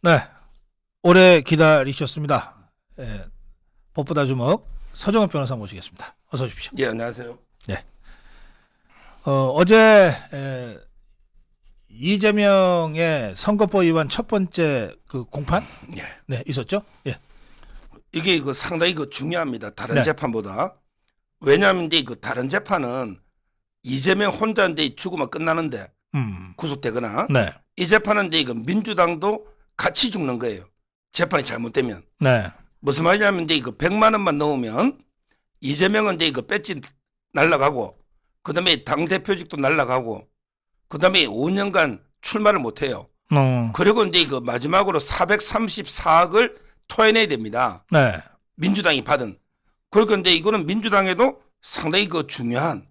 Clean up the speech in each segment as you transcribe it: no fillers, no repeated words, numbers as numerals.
네, 오래 기다리셨습니다. 예, 법보다 주먹 서정은 변호사 모시겠습니다. 어서 오십시오. 예, 안녕하세요. 네, 어제 이재명의 선거법 위반 첫 번째 그 공판, 예. 네, 있었죠? 예, 이게 상당히 중요합니다. 다른 네. 재판보다. 왜냐하면 이제 다른 재판은 이재명 혼자인데 죽으면 끝나는데 구속되거나 네, 이 재판은 이제 민주당도 같이 죽는 거예요. 재판이 잘못되면. 네, 무슨 말이냐면 이제 100만 원만 넣으면 이재명은 이제 배지 날라가고 그다음에 당 대표직도 날라가고 그다음에 5년간 출마를 못 해요. 그리고 이제 마지막으로 434억을 토해내야 됩니다. 네, 민주당이 받은. 그러니까 이제 이거는 민주당에도 상당히 중요한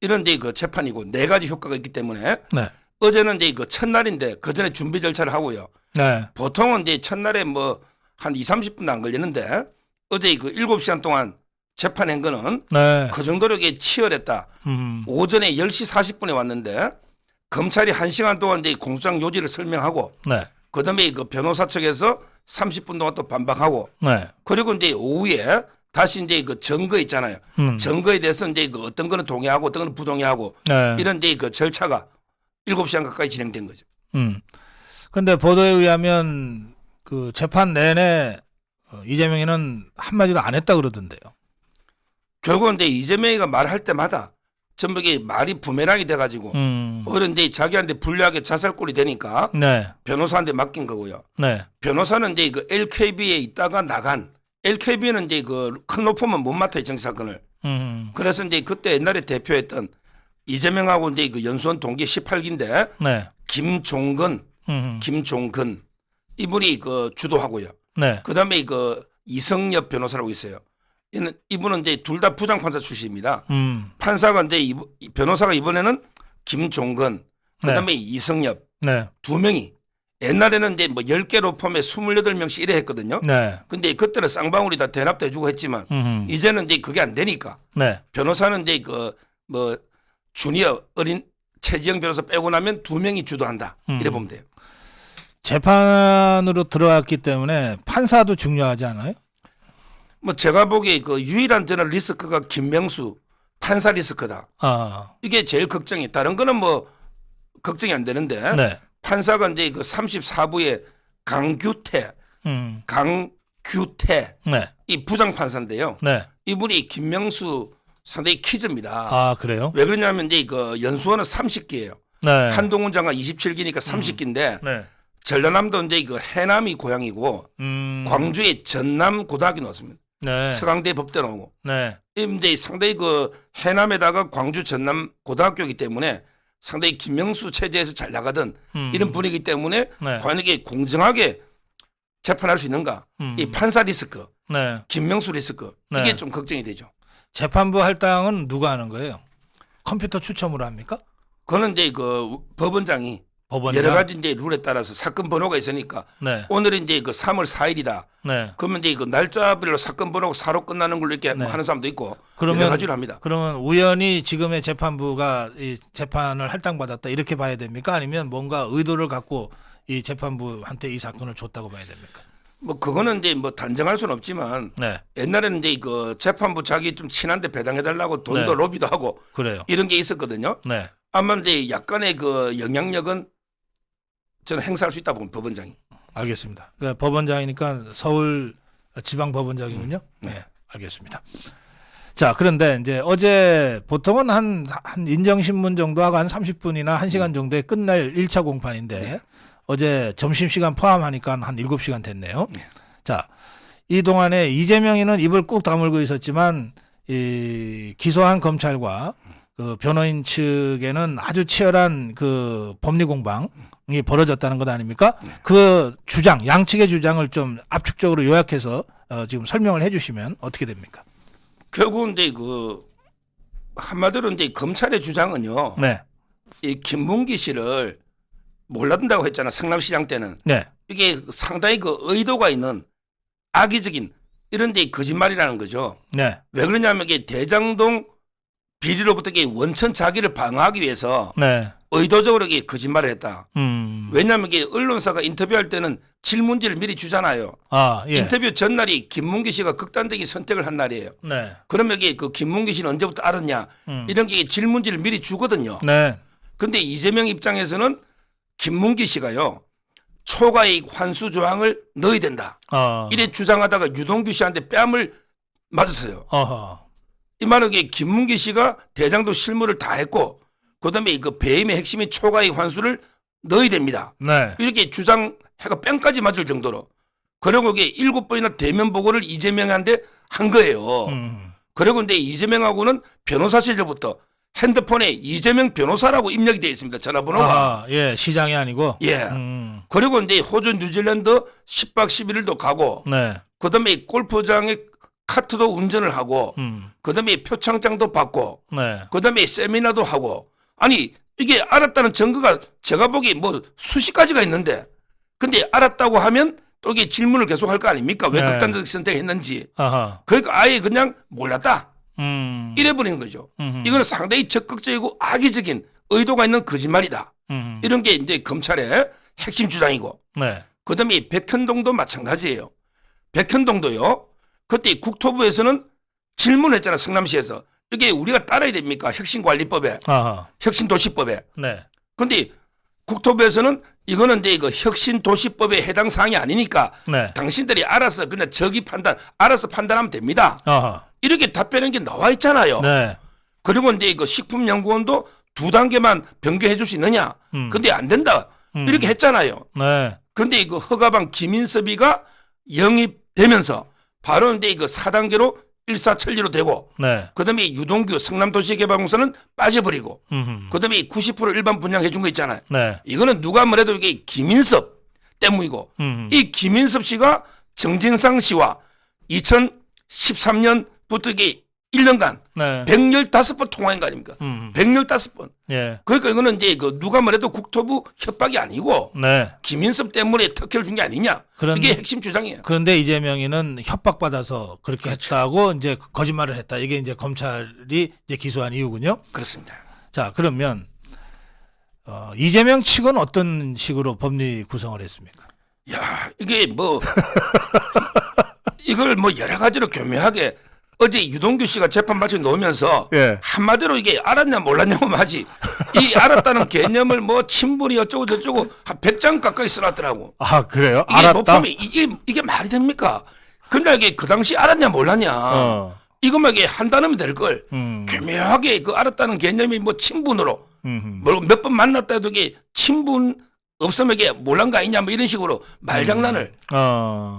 이런 이제 재판이고 네 가지 효과가 있기 때문에 네, 어제는 이제 첫날인데 그 전에 준비 절차를 하고요. 네, 보통은 이제 첫날에 뭐 한 2, 30분도 안 걸리는데 어제 7시간 동안 재판한 거는 네, 그 정도로 이게 치열했다. 오전에 10시 40분에 왔는데 검찰이 1시간 동안 이제 공소장 요지를 설명하고 네, 그다음에 변호사 측에서 30분 동안 또 반박하고 네, 그리고 이제 오후에 다시 이제 증거 있잖아요. 증거에 대해서 이제 어떤 거는 동의하고 어떤 거는 부동의하고 네. 이런 이제 절차가 7시간 가까이 진행된 거죠. 근데 보도에 의하면 그 재판 내내 이재명이는 한마디도 안 했다 그러던데요. 결국은 이제 이재명이가 말할 때마다 전부 이게 말이 부메랑이 돼가지고 오히려 이제 자기한테 불리하게 자살골이 되니까 네, 변호사한테 맡긴 거고요. 네, 변호사는 이제 LKB에 있다가 나간 LKB는 이제 큰 로펌은 못 맡아요 정치 사건을. 그래서 이제 그때 옛날에 대표했던 이재명하고 이제 연수원 동기 18기인데 네, 김종근 이분이 주도하고요. 네, 그다음에 이성엽 변호사라고 있어요. 이분은 이제 둘 다 부장판사 출신입니다. 판사가 이제 변호사가 이번에는 김종근 그다음에 이성엽 네, 두 명이 옛날에는 이제 뭐 10개 로펌에 28명씩 이래 했거든요. 네, 근데 그때는 쌍방울이 다 대납도 해주고 했지만 이제는 이제 그게 안 되니까 네. 변호사는 이제 뭐 주니어 어린 최지영 변호사 빼고 나면 2명이 주도한다. 이래 보면 돼요. 재판으로 들어갔기 때문에 판사도 중요하지 않아요? 뭐 제가 보기에 유일한 저는 리스크가 김명수 판사 리스크다. 아, 이게 제일 걱정이. 다른 거는 뭐 걱정이 안 되는데 네, 판사가 이제 34부의 강규태 네, 이 부장 판사인데요. 네. 이분이 김명수 상당히 키즈입니다. 아, 그래요? 왜 그러냐면 이제 연수원은 30기예요. 네, 한동훈 장관 27기니까 30기인데 네, 전라남도 이제 해남이 고향이고 광주의 전남 고등학교 나왔습니다. 네, 서강대 법대 나오고. 네, 이제 상당히 해남에다가 광주 전남 고등학교이기 때문에 상당히 김명수 체제에서 잘 나가던 이런 분위기 때문에 네. 과연 이게 공정하게 재판할 수 있는가? 이 판사 리스크, 네. 김명수 리스크 네. 이게 좀 걱정이 되죠. 재판부 할당은 누가 하는 거예요? 컴퓨터 추첨으로 합니까? 그거는 이제 법원장이 법원장? 여러 가지 이제 룰에 따라서 사건 번호가 있으니까 네, 오늘은 이제 3월 4일이다. 네. 그러면 이제 날짜별로 사건 번호가 4로 끝나는 걸로 이렇게 네. 하는 사람도 있고 그러면 여러 가지로 합니다. 그러면 우연히 지금의 재판부가 이 재판을 할당받았다 이렇게 봐야 됩니까? 아니면 뭔가 의도를 갖고 이 재판부한테 이 사건을 줬다고 봐야 됩니까? 뭐 그거는 이제 뭐 단정할 수는 없지만 네, 옛날에는 이제 재판부 자기 좀 친한데 배당해달라고 돈도 네. 로비도 하고 그래요. 이런 게 있었거든요. 네, 아마 이제 약간의 영향력은 저는 행사할 수 있다 보면 법원장이. 알겠습니다. 그러니까 법원장이니까 서울 지방법원장이군요. 네, 알겠습니다. 자, 그런데 이제 어제 보통은 한 인정신문 정도 하고 한 30분이나 1시간 정도에 끝날 1차 공판인데 어제 점심시간 포함하니까 한 7시간 됐네요. 자, 이 동안에 이재명이는 입을 꾹 다물고 있었지만 이 기소한 검찰과 그 변호인 측에는 아주 치열한 그 법리 공방이 벌어졌다는 것 아닙니까? 그 주장, 양측의 주장을 좀 압축적으로 요약해서 지금 설명을 해주시면 어떻게 됩니까? 결국은 이제 한마디로 이제 검찰의 주장은요. 네, 이 김문기 씨를 몰라든다고 했잖아. 성남시장 때는. 네, 이게 상당히 의도가 있는 악의적인 이런 데 거짓말이라는 거죠. 네, 왜 그러냐면 이게 대장동 비리로부터 이게 원천 자기를 방어하기 위해서 네. 의도적으로 이게 거짓말을 했다. 음. 왜냐하면 이게 언론사가 인터뷰할 때는 질문지를 미리 주잖아요. 아, 예. 인터뷰 전날이 김문기 씨가 극단적인 선택을 한 날이에요. 네. 그러면 이게 그 김문기 씨는 언제부터 알았냐? 이런 게 질문지를 미리 주거든요. 네. 근데 이재명 입장에서는 김문기 씨가요. 초과이익 환수 조항을 넣어야 된다. 이래 주장하다가 유동규 씨한테 뺨을 맞았어요. 어허. 이 말은 이게 김문기 씨가 대장도 실무를 다 했고 그다음에 그 배임의 핵심인 초과이익 환수를 넣어야 됩니다. 네. 이렇게 주장해가 뺨까지 맞을 정도로. 그리고 이게 7번이나 대면 보고를 이재명한테 한 거예요. 그리고 근데 이재명하고는 변호사 시절부터 핸드폰에 이재명 변호사라고 입력이 되어 있습니다. 전화번호가. 아, 예. 시장이 아니고. 예. 그리고 이제 호주, 뉴질랜드 10박 11일도 가고 네. 그다음에 골프장에 카트도 운전을 하고 그다음에 표창장도 받고 네. 그다음에 세미나도 하고 아니 이게 알았다는 증거가 제가 보기 뭐 수십 가지가 있는데 근데 알았다고 하면 또 이게 질문을 계속 할 거 아닙니까? 왜 네. 극단적 선택했는지. 아하. 그러니까 아예 그냥 몰랐다. 음. 이래버리는 거죠. 이거는 상당히 적극적이고 악의적인 의도가 있는 거짓말이다. 이런 게 이제 검찰의 핵심 주장이고 네. 그다음에 백현동도 마찬가지예요. 백현동도요. 그때 국토부에서는 질문했잖아. 성남시에서. 이게 우리가 따라야 됩니까? 혁신관리법에. 아하. 혁신도시법에. 네. 근데 국토부에서는 이거는 이제 그 혁신도시법에 해당 사항이 아니니까 네. 당신들이 알아서 그냥 알아서 판단하면 됩니다. 아하. 이렇게 답변한 게 나와 있잖아요. 네. 그리고 이제 그 식품연구원도 2단계만 변경해 줄 수 있느냐? 근데 안 된다. 이렇게 했잖아요. 네. 근데 그 허가방 김인섭이가 영입되면서 바로 이제 그 4단계로 일사천리로 되고 네. 그다음에 유동규 성남도시개발공사는 빠져버리고 그다음에 90% 일반 분양해 준 거 있잖아요. 네. 이거는 누가 뭐래도 이게 김인섭 때문이고 이 김인섭 씨가 정진상 씨와 2013년부터 이게 1년간 네. 115번 통화한 거 아닙니까? 115번. 예. 그러니까 이거는 이제 그 누가 뭐래도 국토부 협박이 아니고 네. 김인섭 때문에 특혜를 준 게 아니냐. 이게 핵심 주장이에요. 그런데 이재명이는 협박받아서 그렇게 했다고 이제 거짓말을 했다. 이게 이제 검찰이 이제 기소한 이유군요. 그렇습니다. 자, 그러면 이재명 측은 어떤 식으로 법리 구성을 했습니까? 야, 이게 뭐 이걸 뭐 여러 가지로 교묘하게 어제 유동규 씨가 재판 마쳐 놓으면서 예. 한마디로 이게 알았냐 몰랐냐고 하지. 이 알았다는 개념을 뭐 친분이 어쩌고 저쩌고 한 100장 가까이 써놨더라고. 아, 그래요? 이게 뭐 알았다. 보면 이게 말이 됩니까? 근데 이게 그 당시 알았냐 몰랐냐. 이것만 이게 한다면 될 걸. 교묘하게 그 알았다는 개념이 뭐 친분으로 뭐 몇 번 만났다 해도 이게 친분 없으면 이게 몰란 거 아니냐 뭐 이런 식으로 말장난을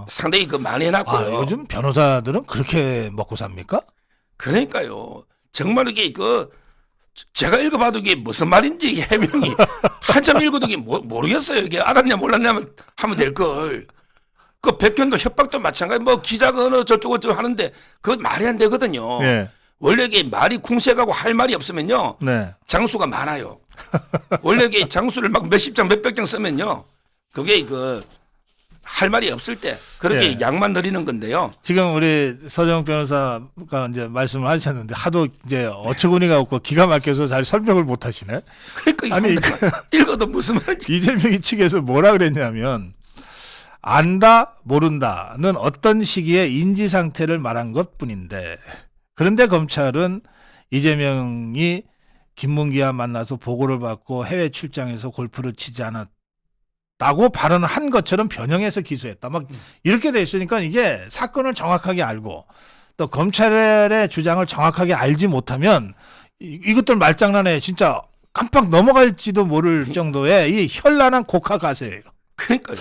상당히 그 많이 해놨고요. 요즘 변호사들은 그렇게 먹고 삽니까? 그러니까요. 정말 이게 그 제가 읽어봐도 이게 무슨 말인지 이게 해명이 한참 읽어도 이게 모르겠어요. 이게 알았냐 몰랐냐 하면 될 걸. 그 백현도 협박도 마찬가지. 뭐 기자가 어느 저쩌고 저쩌고 하는데 그건 말이 안 되거든요. 예. 원래 이게 말이 궁색하고 할 말이 없으면요. 네. 장수가 많아요. 원래 이게 장수를 막 몇십 장, 몇백 장 쓰면요. 그게 그 할 말이 없을 때 그렇게 예. 양만 늘리는 건데요. 지금 우리 서정 변호사가 이제 말씀을 하셨는데 하도 이제 어처구니가 없고 기가 막혀서 잘 설명을 못 하시네. 그러니까 아니, 읽어도 무슨 말인지. 이재명이 측에서 뭐라 그랬냐면 안다 모른다는 어떤 시기의 인지 상태를 말한 것뿐인데 그런데 검찰은 이재명이 김문기와 만나서 보고를 받고 해외 출장에서 골프를 치지 않았다고 발언을 한 것처럼 변형해서 기소했다. 막 이렇게 돼 있으니까 이게 사건을 정확하게 알고 또 검찰의 주장을 정확하게 알지 못하면 이것들 말장난에 진짜 깜빡 넘어갈지도 모를 정도의 이 현란한 곡화 가세예요. 그러니까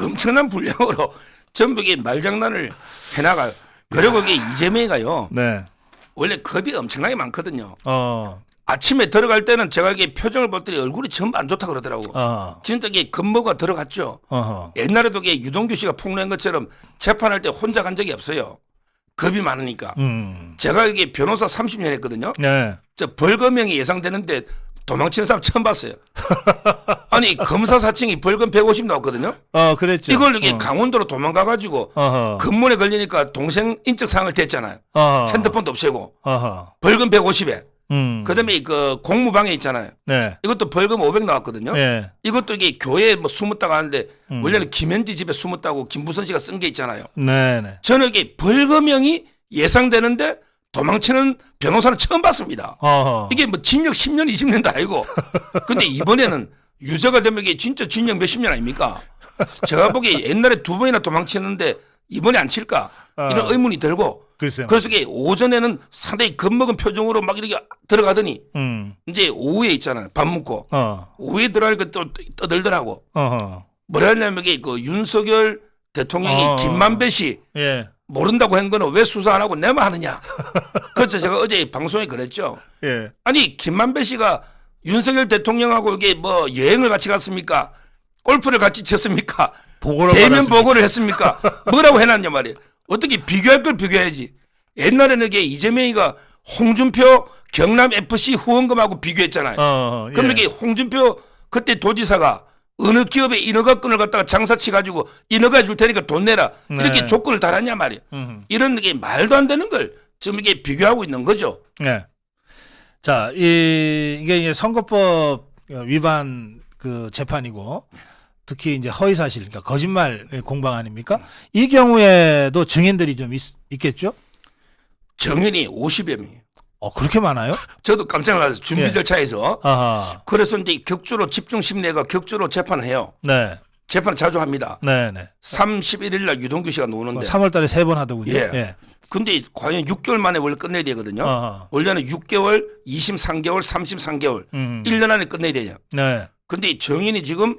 엄청난 분량으로 전부 이게 말장난을 해나가요. 그리고 이게 이재명이가요. 네. 원래 겁이 엄청나게 많거든요. 아침에 들어갈 때는 제가 이게 표정을 봤더니 얼굴이 전부 안 좋다 그러더라고. 진짜 이게 겁모가 들어갔죠. 옛날에도 이게 유동규 씨가 폭로한 것처럼 재판할 때 혼자 간 적이 없어요. 겁이 많으니까. 제가 이게 변호사 30년 했거든요. 네. 저 벌금형이 예상되는데 도망치는 사람 처음 봤어요. 아니 검사 사칭이 벌금 150 나왔거든요. 그랬죠. 이걸 이게 강원도로 도망가가지고 근무에 걸리니까 동생 인적사항을 댔잖아요. 핸드폰도 없애고 벌금 150에 그다음에 그 공무방해 있잖아요. 네. 이것도 벌금 500 나왔거든요. 예. 이것도 이게 교회에 뭐 숨었다고 하는데 원래는 김현지 집에 숨었다고 김부선 씨가 쓴 게 있잖아요. 네네. 저는 이게 벌금형이 예상되는데 도망치는 변호사는 처음 봤습니다. 어허. 이게 뭐 징역 10년, 20년도 아니고. 근데 이번에는 유죄가 되면 이게 진짜 징역 몇십 년 아닙니까? 제가 보기에 옛날에 2번이나 도망치는데 이번에 안 칠까? 이런 의문이 들고. 글쎄요. 그래서 이게 오전에는 상당히 겁먹은 표정으로 막 이렇게 들어가더니 이제 오후에 있잖아요. 밥 먹고. 오후에 들어가니까 또 떠들더라고. 어허. 뭐라 했냐면 이게 그 윤석열 대통령이 김만배 씨 예. 모른다고 한 거는 왜 수사 안 하고 내만 하느냐. 그래서 제가 어제 방송에 그랬죠. 예. 아니 김만배 씨가 윤석열 대통령하고 이게 뭐 여행을 같이 갔습니까? 골프를 같이 쳤습니까? 보고를 대면 받았습니까? 보고를 했습니까? 뭐라고 해놨냐 말이에요. 어떻게 비교할 걸 비교해야지. 옛날에는 이게 이재명이가 홍준표 경남 FC 후원금하고 비교했잖아요. 그럼 예. 이게 홍준표 그때 도지사가 어느 기업에 인허가권을 갖다가 장사치 가지고 인허가 줄 테니까 돈 내라 이렇게 네. 조건을 달았냐 말이에요. 이런 게 말도 안 되는 걸 지금 이게 비교하고 있는 거죠. 네. 자, 이게 선거법 위반 그 재판이고 특히 이제 허위 사실, 그러니까 거짓말 공방 아닙니까? 이 경우에도 증인들이 좀 있겠죠? 정인이 50여 명이에요. 그렇게 많아요? 저도 깜짝 놀랐어요. 준비 예. 절차에서. 아하. 그래서 이제 격주로 집중심리가 격주로 재판을 해요. 네. 재판 자주 합니다. 네네. 31일 날 유동규 씨가 노는데. 3월 달에 3번 하더군요. 예. 근데 과연 6개월 만에 원래 끝내야 되거든요. 아하. 원래는 6개월, 23개월, 33개월, 1년 안에 끝내야 돼요. 네. 근데 정인이 지금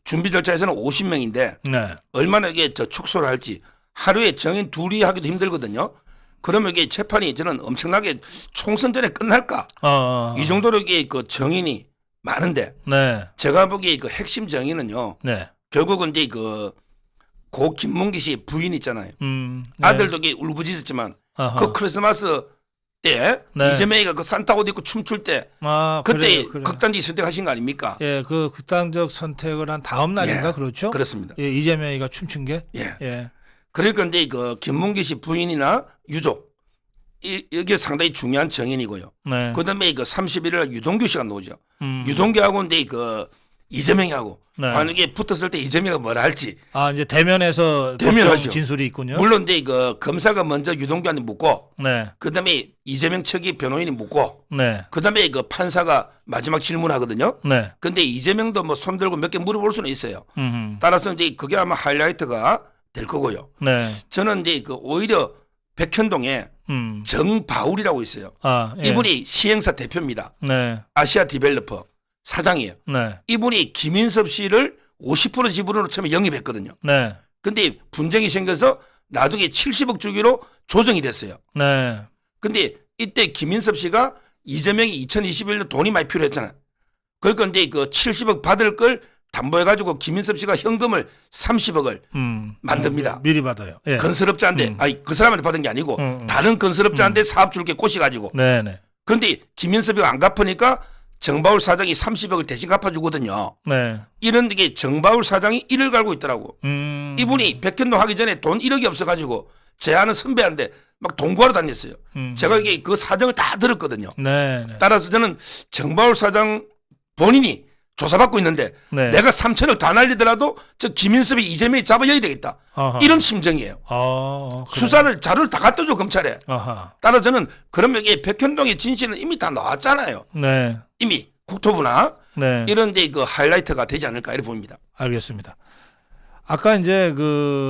준비 절차에서는 50명인데 네. 얼마나 이게 더 축소를 할지 하루에 정인 둘이 하기도 힘들거든요. 그러면 이게 재판이 저는 엄청나게 총선 전에 끝날까? 이 정도로 이게 그 정인이 많은데 네. 제가 보기에 그 핵심 정인은요. 네. 결국은 이제 고 김문기 씨 부인 있잖아요. 네. 아들도 이게 울부짖었지만 아하. 그 크리스마스 때 네. 이재명이가 그 산타 옷 입고 춤출 때 그때 극단지 선택하신 거 아닙니까? 예, 그 극단적 선택을 한 다음 날인가 예, 그렇죠? 그렇습니다. 예, 이재명이가 춤춘 게. 예. 예. 그러니까 이제 그 김문기 씨 부인이나 유족 이게 상당히 중요한 정인이고요. 네. 그다음에 그 31일 날 유동규 씨가 나오죠. 음. 유동규하고 이제 그 이재명이하고 네. 과연 이게 붙었을 때 이재명이 뭐라 할지 이제 대면에서 대면하죠. 진술이 있군요. 물론 이제 그 검사가 먼저 유동규한테 묻고 네. 그다음에 이재명 측이 변호인이 묻고 네. 그다음에 그 판사가 마지막 질문하거든요. 네. 근데 이재명도 뭐 손들고 몇 개 물어볼 수는 있어요. 음. 따라서 이제 그게 아마 하이라이트가 될 거고요. 네. 저는 이제 그 오히려 백현동에 정바울이라고 있어요. 예. 이분이 시행사 대표입니다. 네. 아시아 디벨로퍼 사장이에요. 네. 이분이 김인섭 씨를 50% 지분으로 처음에 영입했거든요. 네. 근데 분쟁이 생겨서 나중에 70억 주기로 조정이 됐어요. 네. 근데 이때 김인섭 씨가 이재명이 2021년 돈이 많이 필요했잖아요. 그러니까 이제 그 70억 받을 걸 담보해가지고 김인섭 씨가 현금을 30억을 만듭니다. 미리 받아요. 예. 건설업자한테 아니 그 사람한테 받은 게 아니고 다른 건설업자한테 사업 줄게 꼬시가지고. 네네. 그런데 김인섭이 안 갚으니까 정바울 사장이 30억을 대신 갚아주거든요. 네. 이런 게 정바울 사장이 일을 갈고 있더라고. 음. 이분이 백현동 하기 전에 돈 1억이 없어가지고 제 아는 선배한테 막 돈 구하러 다녔어요. 제가 이게 그 사정을 다 들었거든요. 네. 따라서 저는 정바울 사장 본인이 조사받고 있는데 네. 내가 3천억 다 날리더라도 저 김인섭이 이재명이 잡아야 되겠다. 아하. 이런 심정이에요. 그래요? 수사를 자료를 다 갖다 줘 검찰에. 아하. 따라서 저는 그러면 이게 백현동의 진실은 이미 다 나왔잖아요. 네. 이미 국토부나 네. 이런 데 그 하이라이트가 되지 않을까 이렇게 봅니다. 알겠습니다. 아까 이제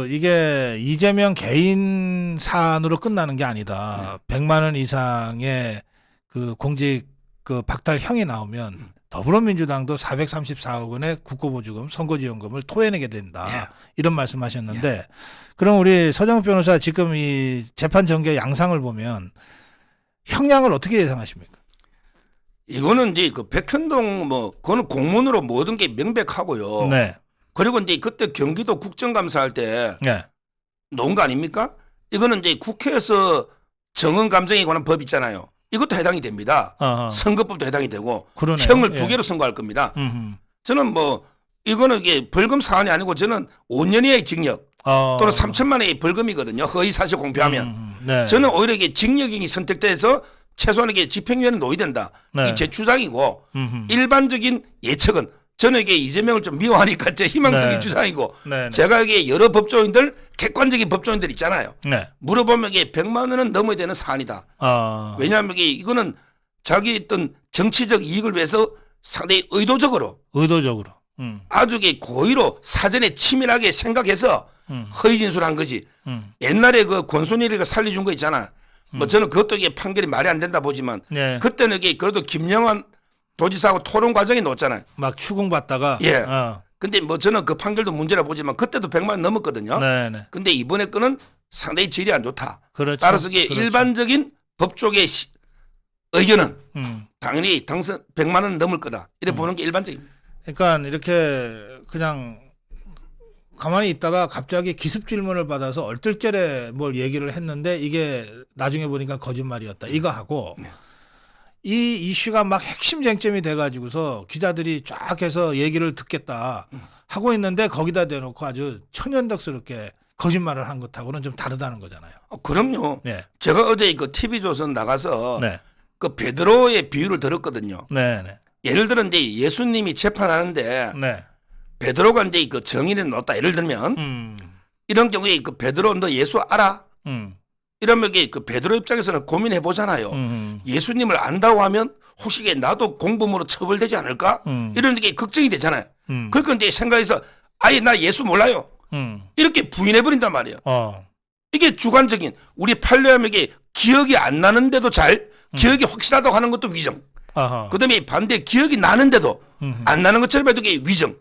이게 이재명 개인 사안으로 끝나는 게 아니다. 100만 원 이상의 그 공직 그 박탈형이 나오면 더불어민주당도 434억 원의 국고보조금, 선거지원금을 토해내게 된다. 이런 말씀하셨는데 그럼 우리 서정욱 변호사 지금 이 재판 전개 양상을 보면 형량을 어떻게 예상하십니까? 이거는 이제 그 백현동 뭐 그거는 공문으로 모든 게 명백하고요. 네. 그리고 이제 그때 경기도 국정감사할 때 네. 놓은 거 아닙니까? 이거는 이제 국회에서 정언 감정에 관한 법 있잖아요. 이것도 해당이 됩니다. 어허. 선거법도 해당이 되고 그러네요. 형을 예. 2개로 선고할 겁니다. 음흠. 저는 뭐 이거는 이게 벌금 사안이 아니고 저는 5년 이하의 징역 또는 3천만 원의 벌금이거든요. 허위 사실 공표하면. 네. 저는 오히려 이게 징역이 선택돼서 최소한 이게 집행유예는 놓여야 네. 이 제 주장이고 음흠. 일반적인 예측은 저는 이게 이재명을 좀 미워하니까 제 희망적인 네. 주장이고 네. 제가 이게 여러 법조인들 객관적인 법조인들 있잖아요. 네. 물어보면 이게 100만 원은 넘어야 되는 사안이다. 왜냐하면 이거는 자기 어떤 정치적 이익을 위해서 상당히 의도적으로 아주 이게 고의로 사전에 치밀하게 생각해서 허위 진술한 거지. 옛날에 그 권순일이가 살려준 거 있잖아. 뭐 저는 그것도 이게 판결이 말이 안 된다 보지만 네. 그때는 이게 그래도 김영환 도지사하고 토론 과정이 놓았잖아요. 막 추궁받다가 예. 근데 뭐 저는 그 판결도 문제라 보지만 그때도 100만 원 넘었거든요. 네네. 근데 이번에 거는 상당히 질이 안 좋다. 그렇죠. 따라서 이게 그렇죠. 일반적인 법조계 의견은 음. 당연히 당선 100만 원 넘을 거다. 이래 보는 게 일반적입니다. 그러니까 이렇게 그냥 가만히 있다가 갑자기 기습 질문을 받아서 얼떨결에 뭘 얘기를 했는데 이게 나중에 보니까 거짓말이었다. 이거 하고 네. 이 이슈가 막 핵심 쟁점이 돼가지고서 기자들이 쫙 해서 얘기를 듣겠다 하고 있는데 거기다 대놓고 아주 천연덕스럽게 거짓말을 한 것하고는 좀 다르다는 거잖아요. 그럼요. 네. 제가 어제 그 TV조선 나가서 네. 그 베드로의 비유를 들었거든요. 네. 네. 예를 들어 이제 예수님이 재판하는데 네. 베드로가 이제 그 정인에 넣었다. 예를 들면 이런 경우에 그 베드로 너 예수 알아? 이러면 이게 그 베드로 입장에서는 고민해 보잖아요. 예수님을 안다고 하면 혹시 이게 나도 공범으로 처벌되지 않을까? 이런 게 걱정이 되잖아요. 그러니까 이제 생각해서 아예 나 예수 몰라요. 이렇게 부인해 버린단 말이에요. 이게 주관적인 우리 판례함에게 기억이 안 나는데도 잘 기억이 확실하다고 하는 것도 위정. 그다음에 반대 기억이 나는데도 안 나는 것처럼 해도 이게 위정.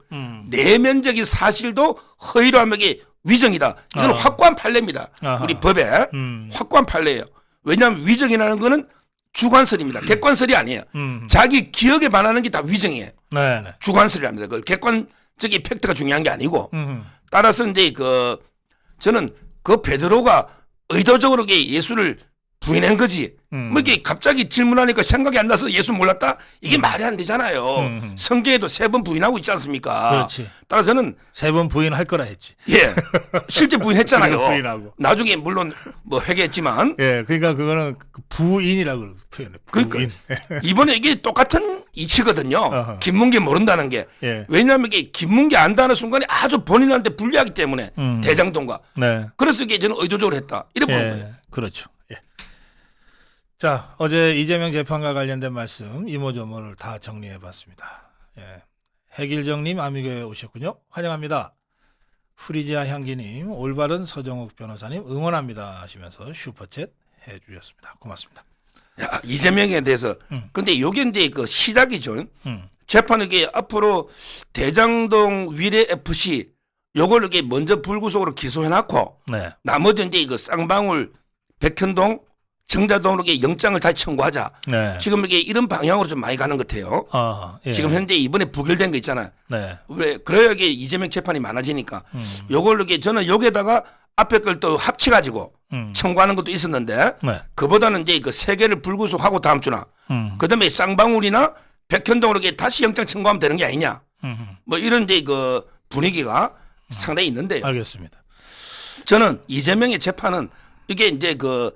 내면적인 사실도 허위로 하면 이게 위정이다. 이건 확고한 판례입니다. 우리 법에 확고한 판례예요. 왜냐하면 위정이라는 거는 주관설입니다. 객관설이 아니에요. 자기 기억에 반하는 게 다 위정이에요. 네네. 주관설이랍니다. 그 객관적인 팩트가 중요한 게 아니고 따라서 이제 그 저는 그 베드로가 의도적으로 이게 예수를 부인한 거지. 뭐 이게 갑자기 질문하니까 생각이 안 나서 예수 몰랐다? 이게 말이 안 되잖아요. 성경에도 3번 부인하고 있지 않습니까? 그렇지. 따라서는 3번 부인할 거라 했지. 예, 실제 부인했잖아요. 부인하고. 나중에 물론 뭐 회개했지만 예, 그러니까 그거는 부인이라고 표현해. 부인. 그러니까 이번에 이게 똑같은 이치거든요. 어허. 김문계 모른다는 게. 예. 왜냐하면 이게 김문계 안다는 순간에 아주 본인한테 불리하기 때문에 대장동과. 네. 그래서 이게 저는 의도적으로 했다. 이래 보는 거예요. 그렇죠. 예. 자, 어제 이재명 재판과 관련된 말씀 이모저모를 다 정리해봤습니다. 예. 해길정님 아미교에 오셨군요. 환영합니다. 프리지아 향기님, 올바른 서정욱 변호사님 응원합니다 하시면서 슈퍼챗 해주셨습니다. 고맙습니다. 야, 이재명에 대해서. 근데 이게 이제 그 시작이죠. 재판 이게 앞으로 대장동 위례 FC 요걸 이렇게 먼저 불구속으로 기소해놨고 네. 나머지 이제 그 쌍방울, 백현동, 정자동으로 영장을 다시 청구하자. 네. 지금 이게 이런 방향으로 좀 많이 가는 것 같아요. 예. 지금 현재 이번에 부결된 거 있잖아요. 네. 왜 그래야 이게 이재명 재판이 많아지니까 요걸 이렇게 저는 여기에다가 앞에 걸 또 합쳐가지고 청구하는 것도 있었는데 네. 그보다는 이제 그 3개를 불구속하고 다음 주나 그다음에 쌍방울이나 백현동으로 이렇게 다시 영장 청구하면 되는 게 아니냐. 뭐 이런 이제 그 분위기가 상당히 있는데요. 알겠습니다. 저는 이재명의 재판은 이게 이제 그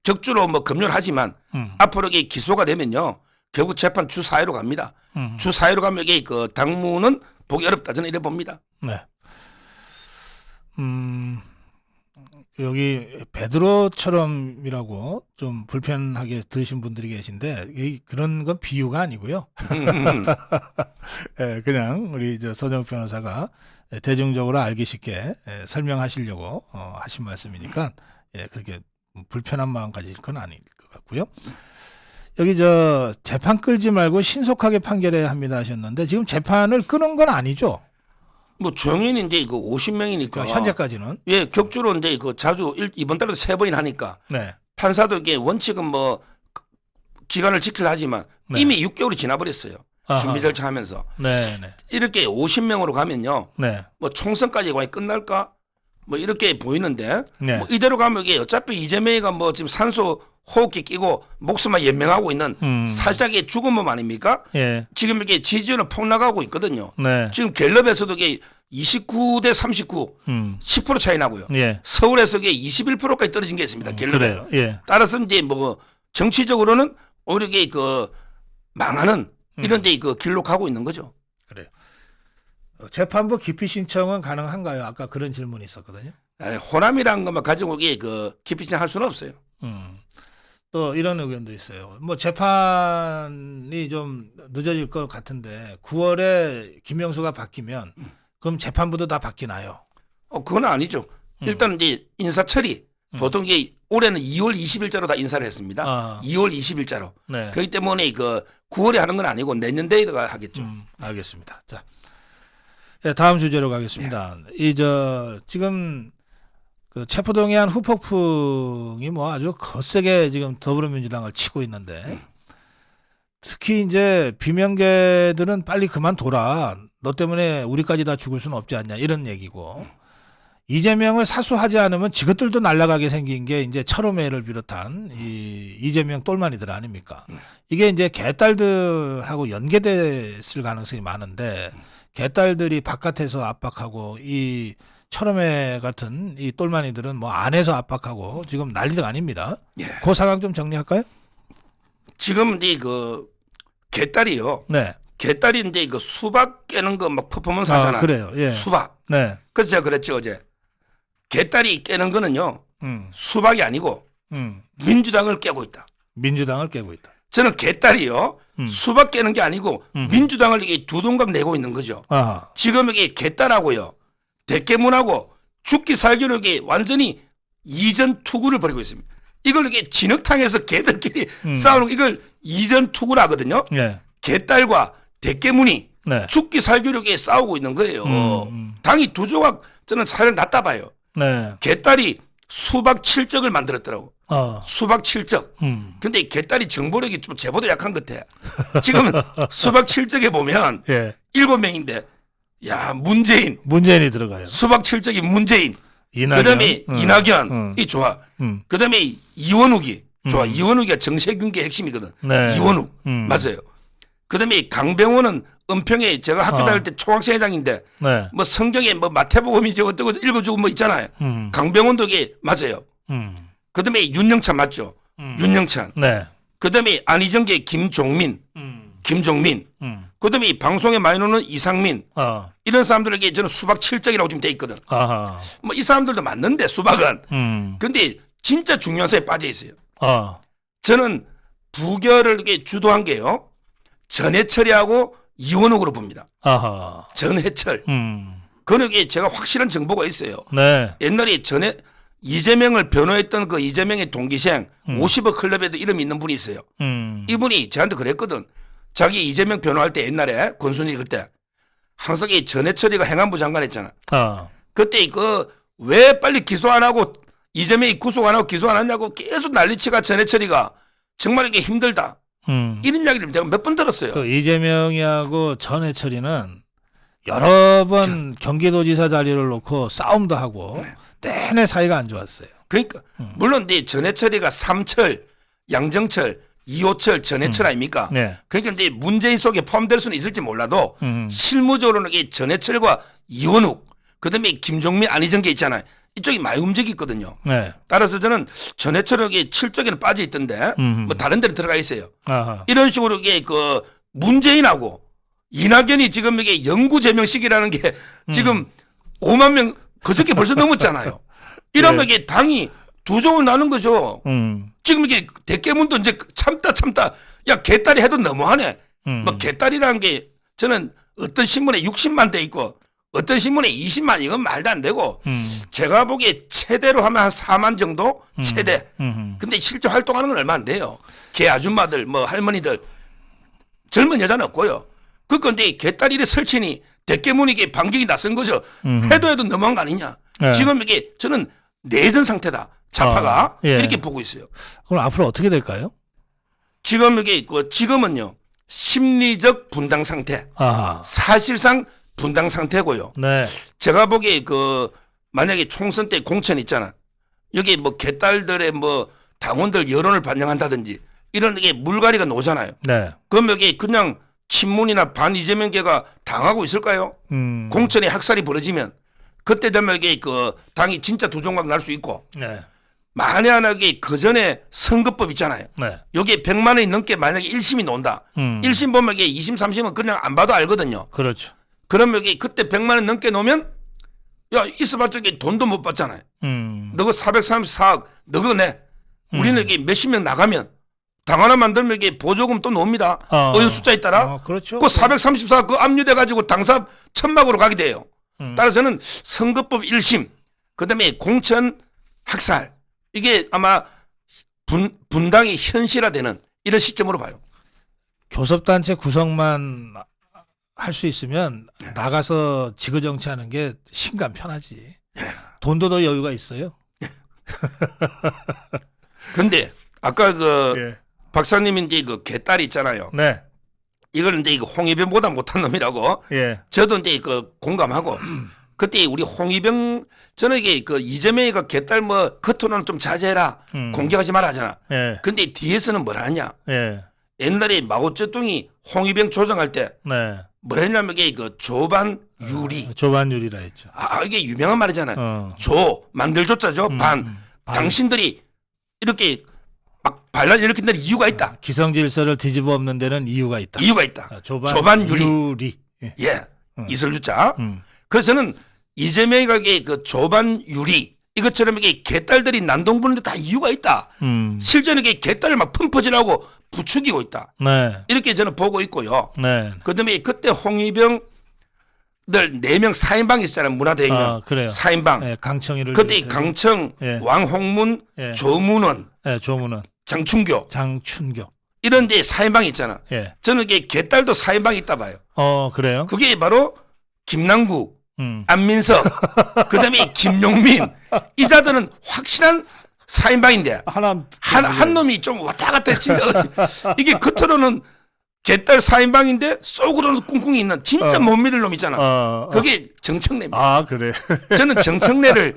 격주로 뭐 검열하지만 앞으로 이게 기소가 되면요 결국 재판 주 4회로 갑니다. 주 4회로 가면 이게 그 당무는 보기 어렵다 저는 이래 봅니다. 네. 여기 베드로처럼이라고 좀 불편하게 들으신 분들이 계신데 그런 건 비유가 아니고요. 예, 그냥 우리 서정욱 변호사가 대중적으로 알기 쉽게 설명하시려고 하신 말씀이니까 그렇게 불편한 마음 가질 건 아닐 것 같고요. 여기 재판 끌지 말고 신속하게 판결해야 합니다 하셨는데 지금 재판을 끄는 건 아니죠? 뭐 정인이 이제 그 50명이니까 그러니까 현재까지는 예 격주로 이제 그 자주 이번 달에도 3번이나 하니까 네. 판사도 이게 원칙은 뭐 기간을 지키려 하지만 네. 이미 6개월이 지나버렸어요. 아하. 준비 절차하면서 네, 네. 이렇게 50명으로 가면요 네. 뭐 총선까지 거의 끝날까 뭐 이렇게 보이는데 네. 뭐 이대로 가면 이게 어차피 이재명이가 뭐 지금 산소 호흡기 끼고 목숨만 연명하고 있는 살짝의 죽은 몸 아닙니까? 예. 지금 이게 지지율은 폭락하고 있거든요. 네. 지금 갤럽에서도 이게 29대 39, 10% 차이 나고요. 예. 서울에서 이게 21%까지 떨어진 게 있습니다. 갤럽에. 그래요. 예. 따라서 이제 뭐 정치적으로는 오히려 이게 그 망하는 이런 데 그 길로 가고 있는 거죠. 그래요. 재판부 기피 신청은 가능한가요? 아까 그런 질문이 있었거든요. 호남이라는 것만 가지고 이게 그 기피 신청할 수는 없어요. 또 이런 의견도 있어요. 뭐 재판이 좀 늦어질 것 같은데 9월에 김명수가 바뀌면 그럼 재판부도 다 바뀌나요? 그건 아니죠. 일단 이제 인사 처리 보통 이게 올해는 2월 20일자로 다 인사를 했습니다. 2월 20일자로. 네. 그렇기 때문에 그 9월에 하는 건 아니고 내년 대회가 하겠죠. 알겠습니다. 자, 네, 다음 주제로 가겠습니다. 지금 그 체포동의안 후폭풍이 뭐 아주 거세게 지금 더불어민주당을 치고 있는데 특히 이제 비명계들은 빨리 그만둬라. 너 때문에 우리까지 다 죽을 수는 없지 않냐 이런 얘기고 이재명을 사수하지 않으면 지것들도 날아가게 생긴 게 이제 철호매를 비롯한 이 이재명 똘마니들 아닙니까? 이게 이제 개딸들하고 연계됐을 가능성이 많은데 개딸들이 바깥에서 압박하고 이 철호매 같은 이 똘마니들은 뭐 안에서 압박하고 지금 난리가 아닙니다. 예. 그 상황 좀 정리할까요? 지금 이제 그 개딸이요. 네. 개딸이 이제 그 수박 깨는 거 막 퍼포먼스 하잖아요. 그래요. 예. 수박. 네. 그래서 제가 그랬죠 어제. 개딸이 깨는 거는요. 수박이 아니고 민주당을 깨고 있다. 민주당을 깨고 있다. 저는 개딸이요. 수박 깨는 게 아니고 민주당을 이게 두동강 내고 있는 거죠. 아하. 지금 이게 개딸하고요. 대깨문하고 죽기 살기로 이게 완전히 이전 투구를 벌이고 있습니다. 이걸 이게 진흙탕에서 개들끼리 싸우는 거 이걸 이전 투구를 하거든요. 예. 개딸과 대깨문이 네. 죽기 살기로게 싸우고 있는 거예요. 당이 두 조각 저는 사실 낫다 봐요. 네. 개딸이 수박 7적을 만들었더라고. 수박 7적. 근데 이 개딸이 정보력이 좀 제보다 약한 것 같아. 지금 수박 7적에 보면 예. 7명인데 야 문재인이 들어가요. 수박 7적이 문재인. 이낙연. 그다음에 이낙연이 좋아. 그다음에 이원욱이 좋아. 이원욱이가 정세균계 핵심이거든. 네. 이원욱 맞아요. 그다음에 강병호는 은평에 제가 학교 다닐 때 총학생회장인데 네. 뭐 성경에 뭐 마태복음이 어떻고 읽어주고 뭐 있잖아요. 강병원도 이게 맞아요. 그다음에 윤영찬 맞죠. 윤영찬. 네. 그다음에 안희정계 김종민. 그다음에 방송에 많이 나오는 이상민. 이런 사람들에게 저는 수박 7적이라고 지금 돼 있거든. 아하. 뭐 이 사람들도 맞는데 수박은. 근데 진짜 중요한 사에 빠져 있어요. 저는 부결을 이렇게 주도한 게요. 전해철이하고 이원욱으로 봅니다. 아하. 전해철. 그는 이게 제가 확실한 정보가 있어요. 네. 옛날에 이재명을 변호했던 그 이재명의 동기생 50억 클럽에도 이름이 있는 분이 있어요. 이분이 저한테 그랬거든. 자기 이재명 변호할 때 옛날에 권순일 그때 항상 이 전해철이가 행안부 장관 했잖아. 그때 왜 빨리 기소 안 하고 이재명이 구속 안 하고 기소 안 하냐고 계속 난리치가 전해철이가 정말 이게 힘들다. 이런 이야기를 제가 몇 번 들었어요. 그 이재명이하고 전해철이는 여러 번 경기도지사 자리를 놓고 싸움도 하고 내내 사이가 안 좋았어요. 그러니까 물론 네 전해철이가 삼철, 양정철, 이호철, 전해철 아닙니까? 네. 그러니까 이제 문재인 속에 포함될 수는 있을지 몰라도 실무적으로는 이 전해철과 이원욱, 그다음에 김종민, 안희정계 있잖아요. 이쪽이 많이 움직이거든요. 네. 따라서 저는 전해철이 7적에는 빠져 있던데 뭐 다른 데는 들어가 있어요. 아하. 이런 식으로 이게 그 문재인하고 이낙연이 지금 이게 영구 제명식이라는 게 지금 5만 명 그저께 벌써 넘었잖아요. 이러면 이게 당이 두 조를 나는 거죠. 지금 이게 대깨문도 이제 참다 야 개딸이 해도 너무하네. 뭐 개딸이라는 게 저는 어떤 신문에 60만 대 있고 어떤 신문에 20만 이건 말도 안 되고 제가 보기에 최대로 하면 한 4만 정도 최대. 근데 실제 활동하는 건 얼마 안 돼요. 개 아줌마들 뭐 할머니들 젊은 여자는 없고요. 그건데 개딸 이래 설치니 대깨문이 이게 반격이 낯선 거죠. 해도 너무한 거 아니냐. 네. 지금 이게 저는 내전 상태다. 좌파가 예. 이렇게 보고 있어요. 그럼 앞으로 어떻게 될까요? 지금 이게 지금은요 심리적 분당 상태. 아하. 사실상 분당 상태고요. 네. 제가 보기에 만약에 총선 때 공천 있잖아. 여기 뭐 개딸들의 뭐 당원들 여론을 반영한다든지 이런 게 물갈이가 나오잖아요. 네. 그럼 여기 그냥 친문이나 반 이재명계가 당하고 있을까요? 공천에 학살이 벌어지면 그때 되면 이게 당이 진짜 두 종각 날 수 있고 네. 만약에 그 전에 선거법 있잖아요. 네. 여기에 100만 원이 넘게 만약에 1심이 나온다. 1심 보면 이게 2심, 3심은 그냥 안 봐도 알거든요. 그렇죠. 그러면 이게 그때 100만 원 넘게 놓으면 야 있어봤자 이게 돈도 못 받잖아요. 너가 434억 너가 내. 우리는 이게 몇십 명 나가면 당 하나 만들면 이게 보조금 또 나옵니다. 어느 숫자에 따라. 그렇죠. 그 434억 그 압류돼 가지고 당사 천막으로 가게 돼요. 따라서 저는 선거법 1심 그다음에 공천 학살 이게 아마 분당이 현실화되는 이런 시점으로 봐요. 교섭단체 구성만 할 수 있으면 나가서 지구정치하는 게 신간 편하지. 돈도 더 여유가 있어요. 근데 아까 그 예. 박사님이 이제 그 개딸이 있잖아요. 네. 이걸 이제 이거 홍위병보다 못한 놈이라고. 예. 저도 이제 그 공감하고 그때 우리 홍위병 저는 이게 그 이재명이가 개딸 뭐 겉으로는 좀 자제해라 공격하지 말아 하잖아. 예. 근데 뒤에서는 뭐라 하냐. 예. 옛날에 마오쩌둥이 홍위병 조정할 때 네. 뭐라 했냐면 이게 그 조반 유리. 조반율이라 했죠. 이게 유명한 말이잖아요. 조 만들 조자죠. 반. 당신들이 이렇게 막 반란 일으킨다는 이유가 있다. 기성질서를 뒤집어 엎는 데는 이유가 있다. 이유가 있다. 조반 유리. 예. 이설주자. 그래서 저는 이재명이가 이게 그 조반 유리 이것처럼 이게 개딸들이 난동 부는데 다 이유가 있다. 실제는 이게 개딸을 막 펌퍼질하고 부추기고 있다. 네. 이렇게 저는 보고 있고요. 네. 그다음에 그때 홍위병들 4명 4인방이 있었잖아요. 문화대혁명. 그래요. 4인방. 네, 강청이를 그때 비롯해서. 강청, 예. 왕홍문, 예. 조문원, 네, 조문은 장충교 장춘교. 이런 데 4인방이 있잖아. 예. 저는 이게 개딸도 4인방이 있다 봐요. 그래요? 그게 바로 김남국, 음. 안민석, 그다음에 김용민 이 자들은 확실한 4인방인데 한 놈이 좀 왔다 갔다 했지. 이게 겉으로는 개딸 4인방인데 속으로는 꿍꿍이 있는 진짜 못 믿을 놈 있잖아. 그게 정청래입니다. 그래. 저는 정청래를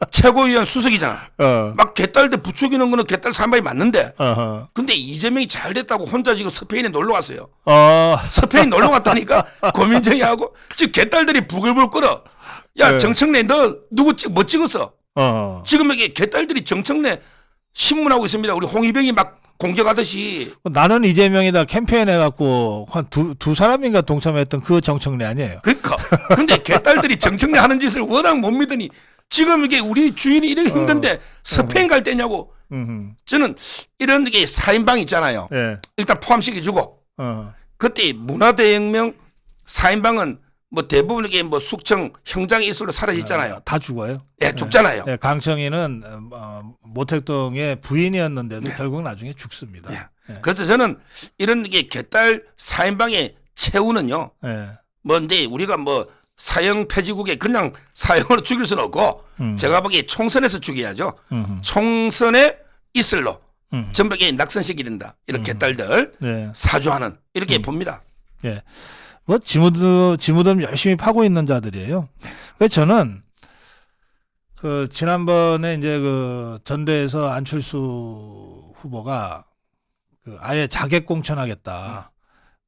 최고위원 수석이잖아. 막 개딸들 부추기는 거는 개딸 4인방이 맞는데 근데 이재명이 잘 됐다고 혼자 지금 스페인에 놀러 갔어요. 스페인 놀러 갔다니까 고민정이하고 지금 개딸들이 부글부글 끓어. 야 네. 정청래 너 누구 뭐 찍었어? 지금 이게 개딸들이 정청래 신문하고 있습니다. 우리 홍위병이 막 공격하듯이. 나는 이재명이다 캠페인 해갖고 한 두 사람인가 동참했던 그 정청래 아니에요? 그러니까. 근데 개딸들이 정청래 하는 짓을 워낙 못 믿으니 지금 이게 우리 주인이 이렇게 힘든데 스페인 갈 때냐고. 저는 이런 게 4인방 있잖아요. 예. 일단 포함시켜주고 그때 문화대혁명 4인방은 뭐 대부분 이게 뭐 숙청 형장의 이슬로 사라졌잖아요. 다 죽어요. 예, 죽잖아요. 예, 강청이는 모택동의 부인이었는데도 결국 나중에 죽습니다. 예. 그래서 저는 이런 게 개딸 4인방의 최후는요. 예. 뭐 근데 우리가 뭐 사형 폐지국에 그냥 사형으로 죽일 수는 없고 제가 보기에 총선에서 죽여야죠. 총선의 이슬로 전부 게 낙선시키게 된다. 이런 개딸들 네. 사주하는 이렇게 봅니다. 예. 뭐 지무덤 열심히 파고 있는 자들이에요. 그래서 저는 그 지난번에 이제 그 전대에서 안철수 후보가 그 아예 자객 공천하겠다.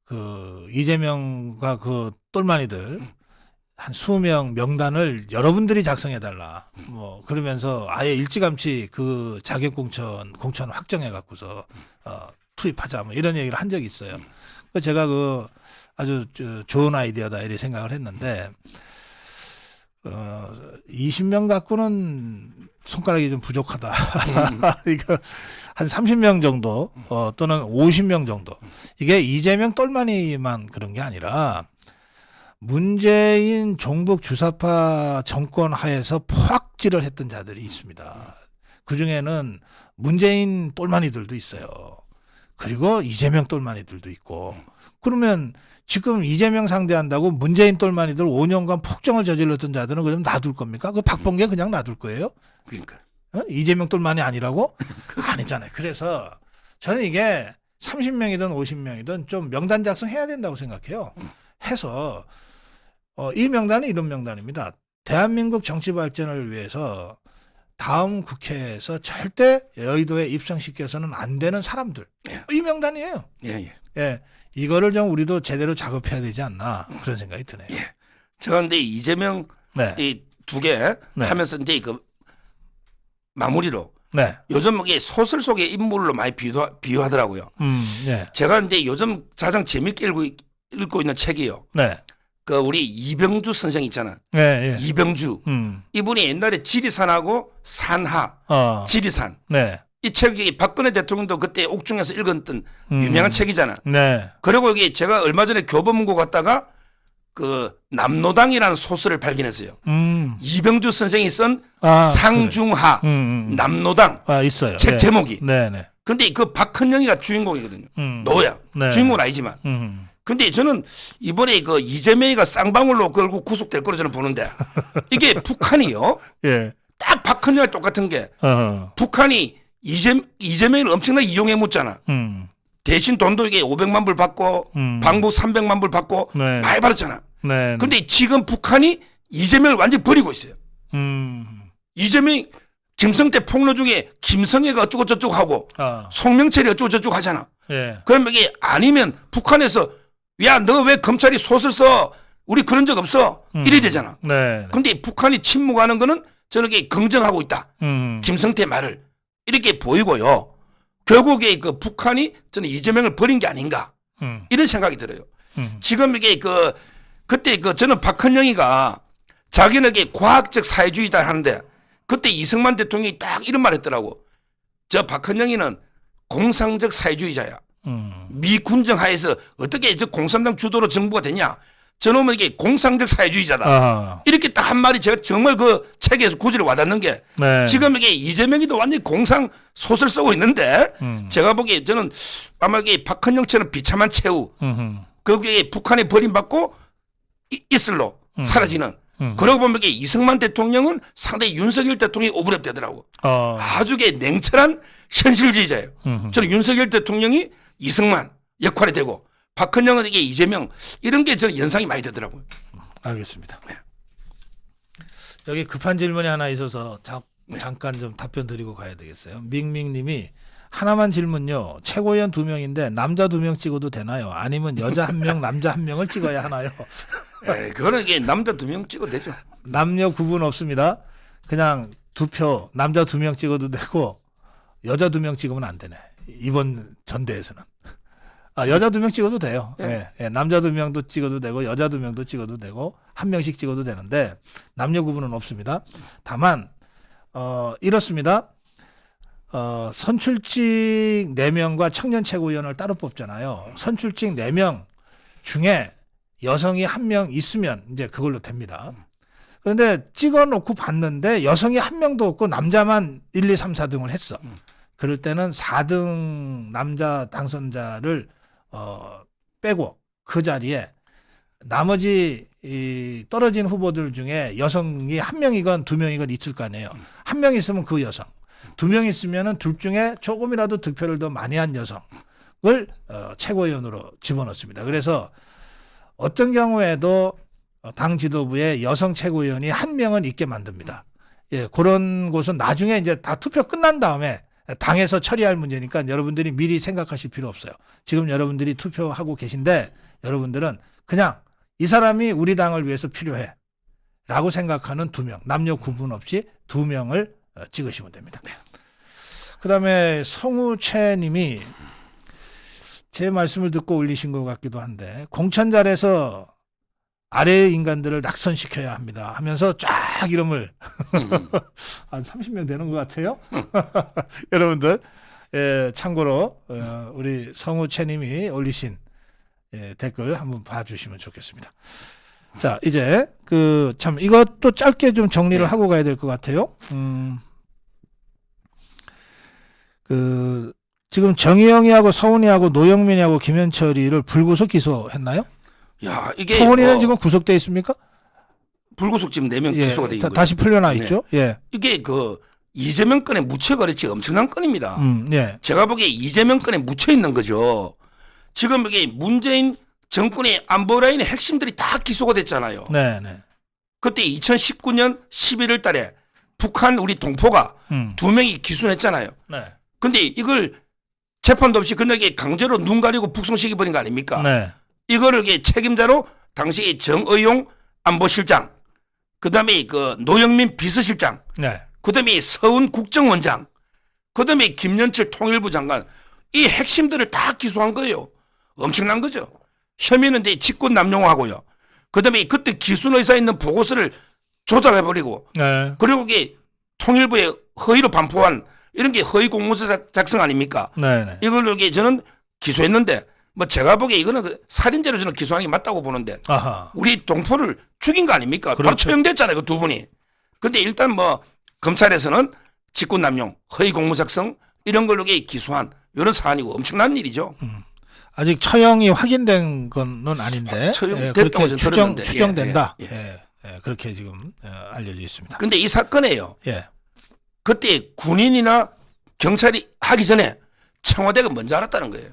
그 이재명과 그 똘마니들 한 20명 명단을 여러분들이 작성해 달라. 뭐 그러면서 아예 일찌감치 그 자객 공천 확정해 갖고서 투입하자. 뭐 이런 얘기를 한 적이 있어요. 그 제가 그 아주 좋은 아이디어다 이렇게 생각을 했는데 20명 갖고는 손가락이 좀 부족하다. 이거 한 30명 정도 또는 50명 정도. 이게 이재명 똘마니만 그런 게 아니라 문재인 종북 주사파 정권 하에서 포악질을 했던 자들이 있습니다. 그중에는 문재인 똘마니들도 있어요. 그리고 이재명 똘마니들도 있고. 그러면 지금 이재명 상대한다고 문재인 똘마니들 5년간 폭정을 저질렀던 자들은 그럼 놔둘 겁니까? 그 박범계 그냥 놔둘 거예요? 그러니까. 이재명 똘마니 아니라고? 아니잖아요. 그래서 저는 이게 30명이든 50명이든 좀 명단 작성해야 된다고 생각해요. 해서 이 명단은 이런 명단입니다. 대한민국 정치 발전을 위해서 다음 국회에서 절대 여의도에 입성시켜서는 안 되는 사람들. 이 명단이에요. 예. 예. 이거를 좀 우리도 제대로 작업해야 되지 않나 그런 생각이 드네요. 예. 제가 근데 이재명 네. 이 두 개 네. 하면서 이제 그 마무리로 네. 요즘 이게 소설 속의 인물로 많이 비유하더라고요. 예. 제가 이제 요즘 가장 재밌게 읽고 있는 책이요. 네. 그 우리 이병주 선생 있잖아. 예, 예. 이병주. 이분이 옛날에 지리산하고 산하, 지리산. 네. 이 책이 박근혜 대통령도 그때 옥중에서 읽었던 유명한 책이잖아. 네. 그리고 이게 제가 얼마 전에 교보문고 갔다가 그 남노당이라는 소설을 발견했어요. 이병주 선생이 쓴 상중하 남노당 있어요. 책 예. 제목이. 네네. 근데 그 박헌영이가 주인공이거든요. 노야. 네. 주인공은 아니지만. 근데 저는 이번에 그 이재명이가 쌍방울로 걸고 구속될 거로 저는 보는데 이게 북한이요. 예. 딱 박헌영이 똑같은 게 북한이 이재명을 엄청나게 이용해 묻잖아. 대신 돈도 이게 500만 불 받고 방부 300만 불 받고 네. 많이 받았잖아. 네. 근데 지금 북한이 이재명을 완전히 버리고 있어요. 이재명이 김성태 폭로 중에 김성애가 어쩌고 저쩌고 하고 송명철이 어쩌고 저쩌고 하잖아. 예. 그럼 이게 아니면 북한에서 야, 너 왜 검찰이 소설 써? 우리 그런 적 없어. 이래 되잖아. 네. 근데 북한이 침묵하는 거는 저는 이게 긍정하고 있다. 김성태 말을 이렇게 보이고요. 결국에 그 북한이 저는 이재명을 버린 게 아닌가 이런 생각이 들어요. 지금 이게 그때 저는 박헌영이가 자기는 과학적 사회주의다 하는데 그때 이승만 대통령이 딱 이런 말 했더라고. 저 박헌영이는 공상적 사회주의자야. 미 군정 하에서 어떻게 저 공산당 주도로 정부가 되냐. 저놈은 이게 공상적 사회주의자다. 이렇게 딱 한 말이 제가 정말 그 책에서 구절이 와닿는 게 네. 지금 이게 이재명이도 완전히 공상 소설 쓰고 있는데 제가 보기에 저는 아마 이게 박헌영처럼 비참한 최후 그게 북한에 버림받고 이슬로 사라지는 그러고 보면 이게 이승만 대통령은 상당히 윤석열 대통령이 오버랩 되더라고. 아주 냉철한 현실주의자예요. 저는 윤석열 대통령이 이승만 역할이 되고 박헌영은 이게 이재명 이런 게 저는 연상이 많이 되더라고요. 알겠습니다. 여기 급한 질문이 하나 있어서 잠깐 좀 답변 드리고 가야 되겠어요. 밍밍님이 하나만 질문요. 최고위원 2명인데 남자 2명 찍어도 되나요? 아니면 여자 1명, 남자 1명을 찍어야 하나요? 그거는 이게 남자 2명 찍어도 되죠. 남녀 구분 없습니다. 그냥 2표 남자 2명 찍어도 되고 여자 2명 찍으면 안 되네. 이번 전대에서는. 여자 2명 찍어도 돼요. 네. 예, 남자 2명도 찍어도 되고 여자 2명도 찍어도 되고 1명씩 찍어도 되는데 남녀 구분은 없습니다. 다만 이렇습니다. 선출직 4명과 청년 최고위원을 따로 뽑잖아요. 선출직 4명 중에 여성이 1명 있으면 이제 그걸로 됩니다. 그런데 찍어놓고 봤는데 여성이 1명도 없고 남자만 1, 2, 3, 4등을 했어. 그럴 때는 4등 남자 당선자를 빼고 그 자리에 나머지 이 떨어진 후보들 중에 여성이 1명이건 2명이건 있을 거 아니에요. 1명 있으면 그 여성, 2명 있으면은 둘 중에 조금이라도 득표를 더 많이 한 여성을 최고위원으로 집어넣습니다. 그래서 어떤 경우에도 당 지도부에 여성 최고위원이 1명은 있게 만듭니다. 예, 그런 곳은 나중에 이제 다 투표 끝난 다음에 당에서 처리할 문제니까 여러분들이 미리 생각하실 필요 없어요. 지금 여러분들이 투표하고 계신데 여러분들은 그냥 이 사람이 우리 당을 위해서 필요해 라고 생각하는 2명, 남녀 구분 없이 2명을 찍으시면 됩니다. 그다음에 성우채 님이 제 말씀을 듣고 올리신 것 같기도 한데 공천 잘해서 아래의 인간들을 낙선시켜야 합니다 하면서 쫙 이름을 한 30명 되는 것 같아요. 여러분들 참고로 우리 성우채 님이 올리신 댓글 한번 봐주시면 좋겠습니다. 자, 이제 참 이것도 짧게 좀 정리를 하고 가야 될 것 같아요. 지금 정의영이하고 서훈이하고 노영민이하고 김현철이를 불구속 기소했나요? 야, 이게 서훈이는 지금 구속돼 있습니까? 불구속 지금 4명 기소가 돼 있는 거죠. 다시 풀려나 있죠. 예. 이게 이재명 건의 무죄 거래치 엄청난 건입니다. 예. 제가 보기에 이재명 건에 묻혀 있는 거죠. 지금 이게 문재인 정권의 안보 라인의 핵심들이 다 기소가 됐잖아요. 네, 네. 그때 2019년 11월 달에 북한 우리 동포가 2명이 기소했잖아요. 네. 근데 이걸 재판도 없이 그냥 강제로 눈 가리고 북송시켜 버린 거 아닙니까? 네. 이거를 책임자로 당시 정의용 안보실장, 그다음에 노영민 비서실장, 네. 그다음에 서훈 국정원장 그다음에 김연철 통일부 장관 이 핵심들을 다 기소한 거예요. 엄청난 거죠. 혐의는 이제 직권 남용하고요. 그다음에 그때 기순 의사 있는 보고서를 조작해 버리고 네. 그리고 이게 통일부에 허위로 반포한 이런 게 허위 공문서 작성 아닙니까? 네. 이걸로 이게 저는 기소했는데 뭐 제가 보기에 이거는 그 살인죄로 저는 기소하는 게 맞다고 보는데 아하. 우리 동포를 죽인 거 아닙니까? 바로 그렇죠. 처형됐잖아요, 그 두 분이. 근데 일단 뭐 검찰에서는 직권남용, 허위 공문 작성 이런 걸로 이게 기소한 이런 사안이고 엄청난 일이죠. 아직 처형이 확인된 거는 아닌데 처형 그렇게 됐다고 저는 들었는데. 추정된다. 예, 예. 그렇게 지금 알려져 있습니다. 근데 이 사건에요. 예. 그때 군인이나 경찰이 하기 전에 청와대가 먼저 알았다는 거예요.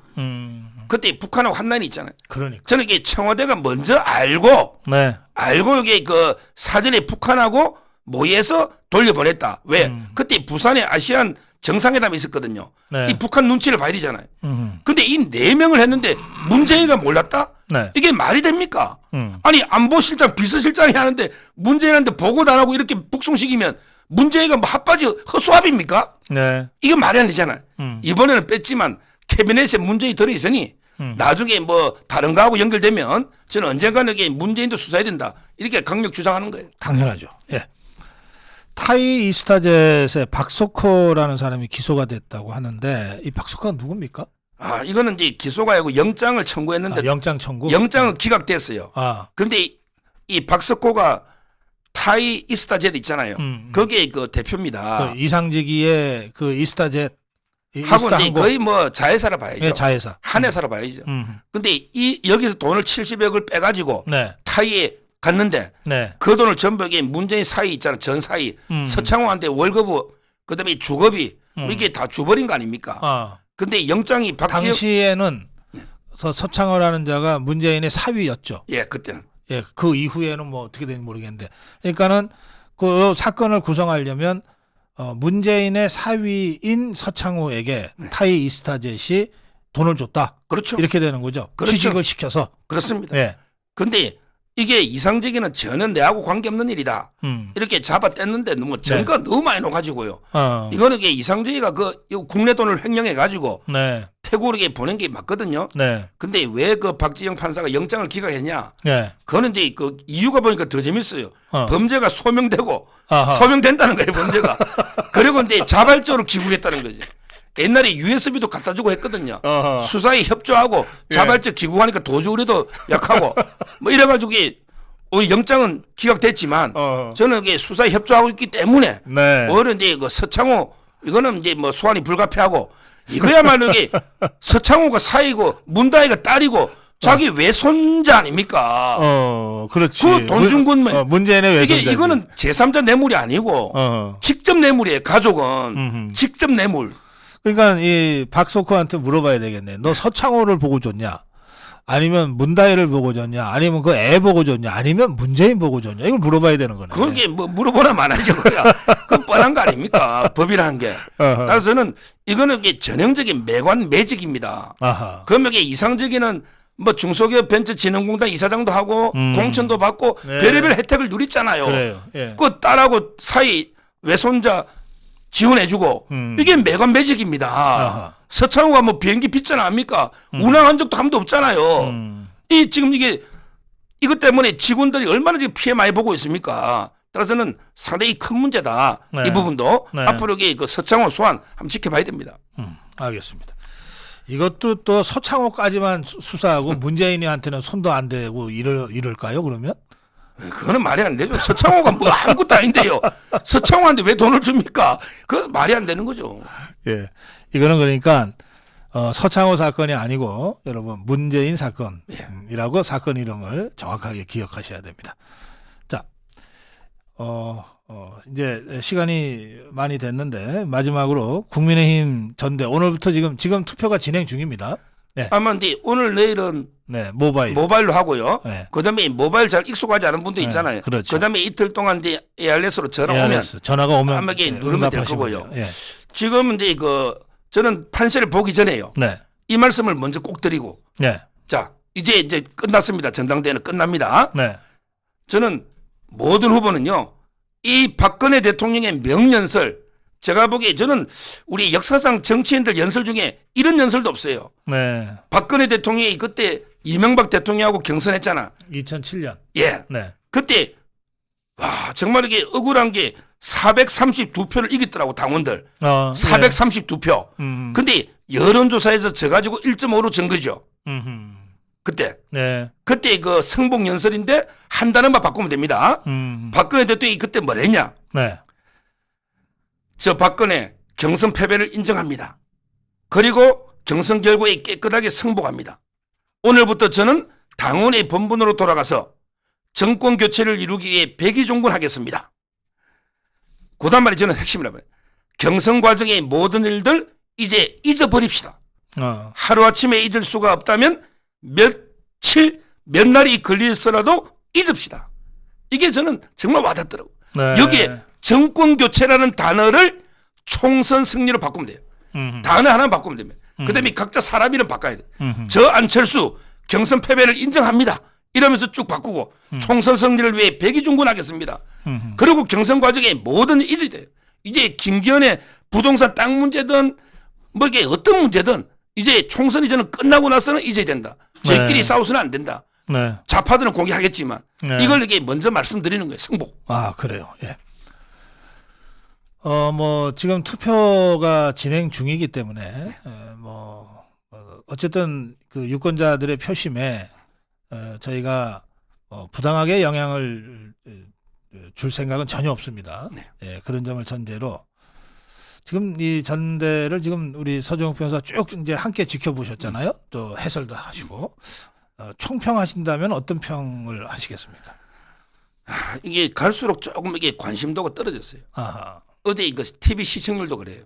그때 북한하고 한난이 있잖아요. 그러니까. 저는 이게 청와대가 먼저 알고 네. 이게 그 사전에 북한하고 모의해서 돌려보냈다. 왜? 그때 부산에 아시안 정상회담이 있었거든요. 네. 이 북한 눈치를 봐야 되잖아요. 근데 이 4명을 했는데 문재인이가 몰랐다? 네. 이게 말이 됩니까? 아니 안보실장 비서실장이 하는데 문재인한테 보고도 안 하고 이렇게 북송시키면 문재인이가 뭐 핫바지 헛수합입니까? 네. 이거 말이 안 되잖아요. 이번에는 뺐지만 캐비넷에 문재인이 들어있으니 나중에 뭐 다른 거하고 연결되면 저는 언젠가는 이게 문재인도 수사해야 된다. 이렇게 강력 주장하는 거예요. 당연하죠. 예. 타이 이스타젯의 박석호라는 사람이 기소가 됐다고 하는데 이 박석호가 누굽니까? 아, 이거는 이제 기소가 아니고 영장을 청구했는데 영장 청구. 영장은 기각됐어요. 그런데 이 박석호가 타이 이스타젯 있잖아요. 거기에 그 대표입니다. 그 이상직이의 그 이스타젯 하고 이제 거의 뭐 자회사라 봐야죠. 예, 자회사. 한 회사라 봐야죠. 근데 이 여기서 돈을 70억을 빼가지고 네. 타이에 갔는데 네. 그 돈을 전부 이게 문재인 사위 있잖아. 전 사위 서창호한테 월급 그다음에 주급이 이게 다 줘버린 거 아닙니까? 근데 영장이 당시에는 서창호라는 자가 문재인의 사위였죠. 예, 그때는. 예, 그 이후에는 뭐 어떻게 되는지 모르겠는데, 그러니까는 그 사건을 구성하려면 문재인의 사위인 서창호에게 타이 이스타젯이 돈을 줬다. 그렇죠. 이렇게 되는 거죠. 그렇죠. 취직을 시켜서. 그렇습니다. 예. 근데 이게 이상적이는 전혀 내하고 관계없는 일이다. 이렇게 잡아뗐는데 너무 증거가 너무 많이 나가지고요. 이거는 이게 이상적이가 이거 국내 돈을 횡령해 가지고 네. 태국에 보낸 게 맞거든요. 네. 근데 왜 그 박지영 판사가 영장을 기각했냐? 네. 그거는 이제 그 이유가 보니까 더 재밌어요. 범죄가 소명되고 아하. 소명된다는 거예요, 범죄가. 그리고 이제 자발적으로 기부했다는 거지. 옛날에 USB도 갖다 주고 했거든요. 어허. 수사에 협조하고 자발적 기부하니까 도주우려도 약하고 뭐 이래가지고 이게 영장은 기각됐지만 저는 이게 수사에 협조하고 있기 때문에 네. 오히려 이제 그 서창호 이거는 이제 뭐 소환이 불가피하고 이거야말로 이게 서창호가 사이고 문다희가 딸이고 자기 외손자 아닙니까? 그렇지. 그 돈 준 건 문재인의 외손자. 이게 이거는 제3자 뇌물이 아니고 직접 뇌물이에요. 가족은 직접 뇌물. 그러니까 이 박석호한테 물어봐야 되겠네. 너 서창호를 보고 줬냐? 아니면 문다희를 보고 줬냐? 아니면 그 애 보고 줬냐? 아니면 문재인 보고 줬냐? 이걸 물어봐야 되는 거네. 그게 뭐 물어보나 마나죠. 그건 뻔한 거 아닙니까? 법이라는 게. 따라서는 이거는 이게 전형적인 매관 매직입니다. 아하. 그러면 이게 이상적이는 뭐 중소기업 벤처진흥공단 이사장도 하고 공천도 받고 네. 별의별 혜택을 누렸잖아요. 그래요. 예. 그 딸하고 사이 외손자 지원해주고 이게 매관 매직입니다. 아하. 서창호가 뭐 비행기 빚잖아 합니까? 운항한 적도 한 번도 없잖아요. 이 지금 이게 이것 때문에 직원들이 얼마나 지금 피해 많이 보고 있습니까? 따라서는 상당히 큰 문제다. 네. 이 부분도 네. 앞으로 이게 그 서창호 소환 한번 지켜봐야 됩니다. 알겠습니다. 이것도 또 서창호까지만 수사하고 문재인한테는 손도 안 대고 이럴까요? 그러면? 그거는 말이 안 되죠. 서창호가 뭐 아무것도 아닌데요. 서창호한테 왜 돈을 줍니까? 그거 말이 안 되는 거죠. 예. 이거는 그러니까 서창호 사건이 아니고 여러분 문재인 사건이라고 사건 이름을 정확하게 기억하셔야 됩니다. 자, 이제 시간이 많이 됐는데 마지막으로 국민의힘 전대 오늘부터 지금 투표가 진행 중입니다. 네. 아마 근데 오늘 내일은 네, 모바일로 하고요. 네. 그다음에 모바일 잘 익숙하지 않은 분도 있잖아요. 네, 그렇죠. 그다음에 이틀 동안 이제 ARS로 전화가 오면 아마 이게 누르면 될 거고요. 예. 지금 이제 저는 판세를 보기 전에요. 네. 이 말씀을 먼저 꼭 드리고 네. 자 이제 끝났습니다. 전당대회는 끝납니다. 네. 저는 모든 후보는요 이 박근혜 대통령의 명연설 제가 보기에 저는 우리 역사상 정치인들 연설 중에 이런 연설도 없어요. 네. 박근혜 대통령이 그때 이명박 대통령하고 경선했잖아. 2007년. 예. 네. 그때 와 정말 이게 억울한 게 432표를 이겼더라고 당원들. 432표. 근데 여론조사에서 져가지고 1.5로 진 거죠. 그때. 네. 그때 그 성복 연설인데 한 단어만 바꾸면 됩니다. 박근혜 대통령이 그때 뭘 했냐? 네. 저 박근혜 경선 패배를 인정합니다. 그리고 경선 결과에 깨끗하게 승복합니다. 오늘부터 저는 당원의 본분으로 돌아가서 정권 교체를 이루기 위해 백의종군하겠습니다. 그 다음 말이 저는 핵심이라고 해요. 경선 과정의 모든 일들 이제 잊어버립시다. 하루아침에 잊을 수가 없다면 며칠 몇 날이 걸리더라도 잊읍시다. 이게 저는 정말 와닿더라고요. 네. 여기에 정권 교체라는 단어를 총선 승리로 바꾸면 돼요. 단어 하나 바꾸면 됩니다. 그다음에 각자 사람 이름 바꿔야 돼요. 저 안철수 경선 패배를 인정합니다. 이러면서 쭉 바꾸고 총선 승리를 위해 백의종군하겠습니다. 그리고 경선 과정에 모든 잊어야 돼요. 이제 김기현의 부동산 땅 문제든 뭐 이게 어떤 문제든 이제 총선이 저는 끝나고 나서는 잊어야 된다. 저희끼리 네. 싸워서는 안 된다. 네. 좌파들은 공개하겠지만 네. 이걸 이게 먼저 말씀드리는 거예요. 승복. 아, 그래요. 예. 뭐 지금 투표가 진행 중이기 때문에 어쨌든 그 유권자들의 표심에 저희가 부당하게 영향을 줄 생각은 전혀 없습니다. 네. 예, 그런 점을 전제로 지금 이 전대를 지금 우리 서정욱 변호사 쭉 이제 함께 지켜보셨잖아요. 또 해설도 하시고 총평하신다면 어떤 평을 하시겠습니까? 이게 갈수록 조금 이게 관심도가 떨어졌어요. 아하. 어제 이거 TV 시청률도 그래요.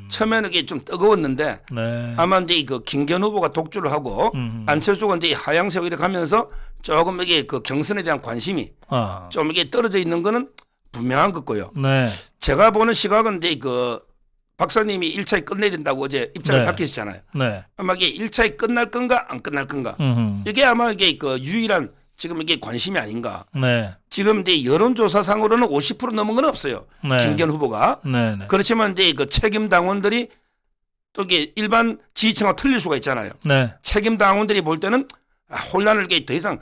처음에는 이게 좀 뜨거웠는데 네. 아마 이제 그 김기현 후보가 독주를 하고 안철수가 이제 하향세로 이렇게 하면서 조금 이게 그 경선에 대한 관심이 좀 이게 떨어져 있는 거는 분명한 거고요. 네. 제가 보는 시각은 이제 그 박사님이 1차에 끝내야 된다고 어제 입장을 네. 밝히셨잖아요. 네. 아마 이게 1차에 끝날 건가 안 끝날 건가. 이게 아마 이게 그 유일한 지금 이게 관심이 아닌가. 네. 지금 이제 여론조사상으로는 50% 넘은 건 없어요. 네. 김기현 후보가. 네. 네. 그렇지만 이제 그 책임 당원들이 또 이게 일반 지지층하고 틀릴 수가 있잖아요. 네. 책임 당원들이 볼 때는 혼란을 이게 더 이상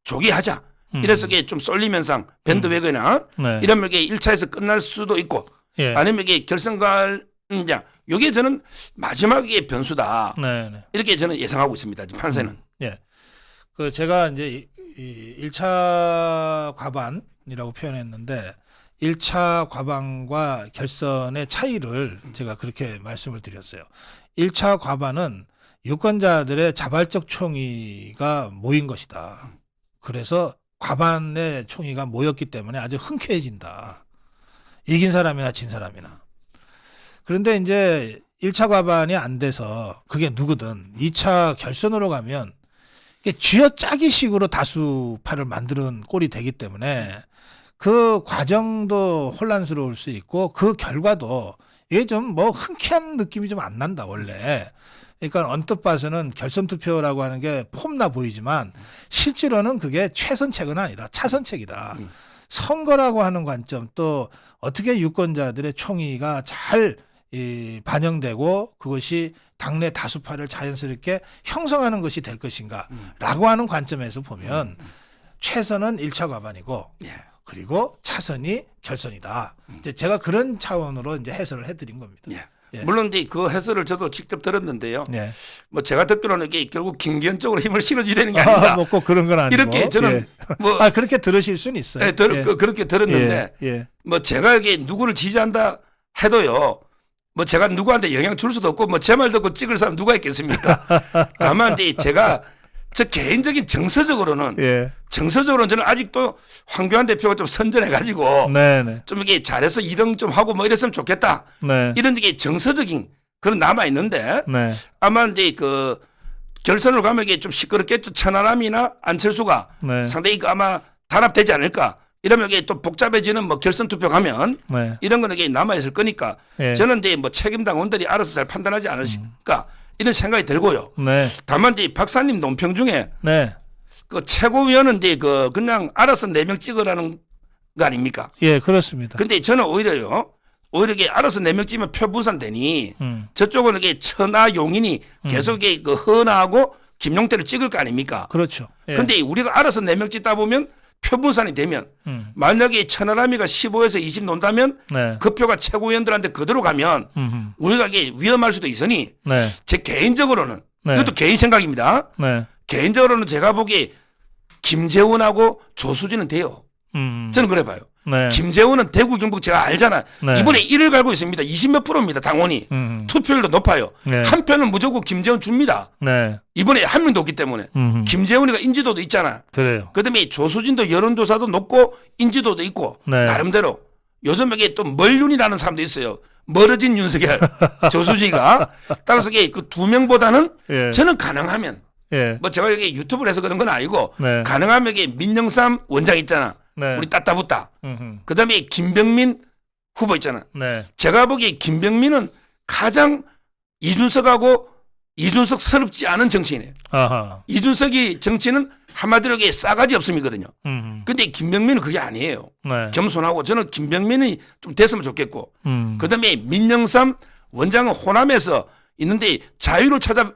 조기하자. 이래서 이게 좀 쏠리면서 밴드웨거나 네. 이러면 이게 1차에서 끝날 수도 있고 예. 아니면 이게 결선갈 이게 저는 마지막의 변수다. 네. 네. 이렇게 저는 예상하고 있습니다. 판세는. 예. 그 제가 이제 이 1차 과반이라고 표현했는데 1차 과반과 결선의 차이를 제가 그렇게 말씀을 드렸어요. 1차 과반은 유권자들의 자발적 총의가 모인 것이다. 그래서 과반의 총의가 모였기 때문에 아주 흔쾌해진다. 이긴 사람이나 진 사람이나. 그런데 이제 1차 과반이 안 돼서 그게 누구든 2차 결선으로 가면 이게 쥐어짜기식으로 다수파를 만드는 꼴이 되기 때문에 그 과정도 혼란스러울 수 있고 그 결과도 이게 좀 뭐 흔쾌한 느낌이 좀 안 난다 원래. 그러니까 언뜻 봐서는 결선 투표라고 하는 게 폼나 보이지만 실제로는 그게 최선책은 아니다. 차선책이다. 선거라고 하는 관점 또 어떻게 유권자들의 총의가 잘 반영되고 그것이 당내 다수파를 자연스럽게 형성하는 것이 될 것인가라고 하는 관점에서 보면 최선은 1차 과반이고 그리고 차선이 결선이다. 이제 제가 그런 차원으로 이제 해설을 해드린 겁니다. 예. 물론 이제 그 해설을 저도 직접 들었는데요. 예. 뭐 제가 듣기로는 이게 결국 김기현 쪽으로 힘을 실어줘야 되는 게 아닌가. 뭐 꼭 그런 건 아니고. 이렇게 저는 예. 뭐 그렇게 들으실 수는 있어요. 예. 그렇게 들었는데 예. 뭐 제가 이게 누구를 지지한다 해도요. 뭐 제가 누구한테 영향 줄 수도 없고 뭐 제 말 듣고 찍을 사람 누가 있겠습니까? 다만 이제 제가 저 개인적인 정서적으로는 저는 아직도 황교안 대표가 좀 선전해가지고 좀 이게 잘해서 2등 좀 하고 뭐 이랬으면 좋겠다. 이런 게 정서적인 그런 남아 있는데 아마 이제 그 결선으로 가면 이게 좀 시끄럽겠죠. 천하람이나 안철수가 상당히 아마 단합되지 않을까. 이러면 이게 또 복잡해지는 뭐 결선 투표 가면 이런 거는 이게 남아 있을 거니까 저는 이제 뭐 책임 당원들이 알아서 잘 판단하지 않으실까. 이런 생각이 들고요. 다만 이제 박사님 논평 중에 그 최고위원은 이제 그냥 알아서 4명 찍으라는 거 아닙니까? 예, 그렇습니다. 근데 저는 오히려요. 오히려 이게 알아서 4명 찍으면 표분산 되니 저쪽은 이게 천하 용인이 계속 이게 그 헌하고 김용태를 찍을 거 아닙니까? 그렇죠. 예. 근데 우리가 알아서 4명 찍다 보면 표분산이 되면 만약에 천하람이가 15에서 20 논다면 네. 그 표가 최고위원들한테 그대로 가면 우리가 이게 위험할 수도 있으니 네. 제 개인적으로는 네. 이것도 개인 생각입니다. 네. 개인적으로는 제가 보기에 김재원하고 조수진은 돼요. 저는 그래 봐요. 네. 김재원은 대구 경북 제가 알잖아. 네. 이번에 1을 갈고 있습니다. 20몇 프로입니다. 당원이. 투표율도 높아요. 네. 한 표는 무조건 김재원 줍니다. 네. 이번에 한 명도 없기 때문에. 김재원이가 인지도도 있잖아. 그래요. 그다음에 조수진도 여론조사도 높고 인지도도 있고 네. 나름대로 요즘 이게 또 멀윤이라는 사람도 있어요. 멀어진 윤석열 조수진이가 따라서 이게 그 2명보다는 예. 저는 가능하면 예. 뭐 제가 여기 유튜브를 해서 그런 건 아니고 네. 가능하면 이게 민영삼 원장 있잖아. 네. 우리 따따붙다. 그다음에 김병민 후보 있잖아. 네. 제가 보기에 김병민은 가장 이준석하고 이준석 서럽지 않은 정치인이에요. 아하. 이준석이 정치는 한마디로 이게 싸가지 없음이거든요. 근데 김병민은 그게 아니에요. 네. 겸손하고 저는 김병민이 좀 됐으면 좋겠고 그다음에 민영삼 원장은 호남에서 있는데 자유를 찾아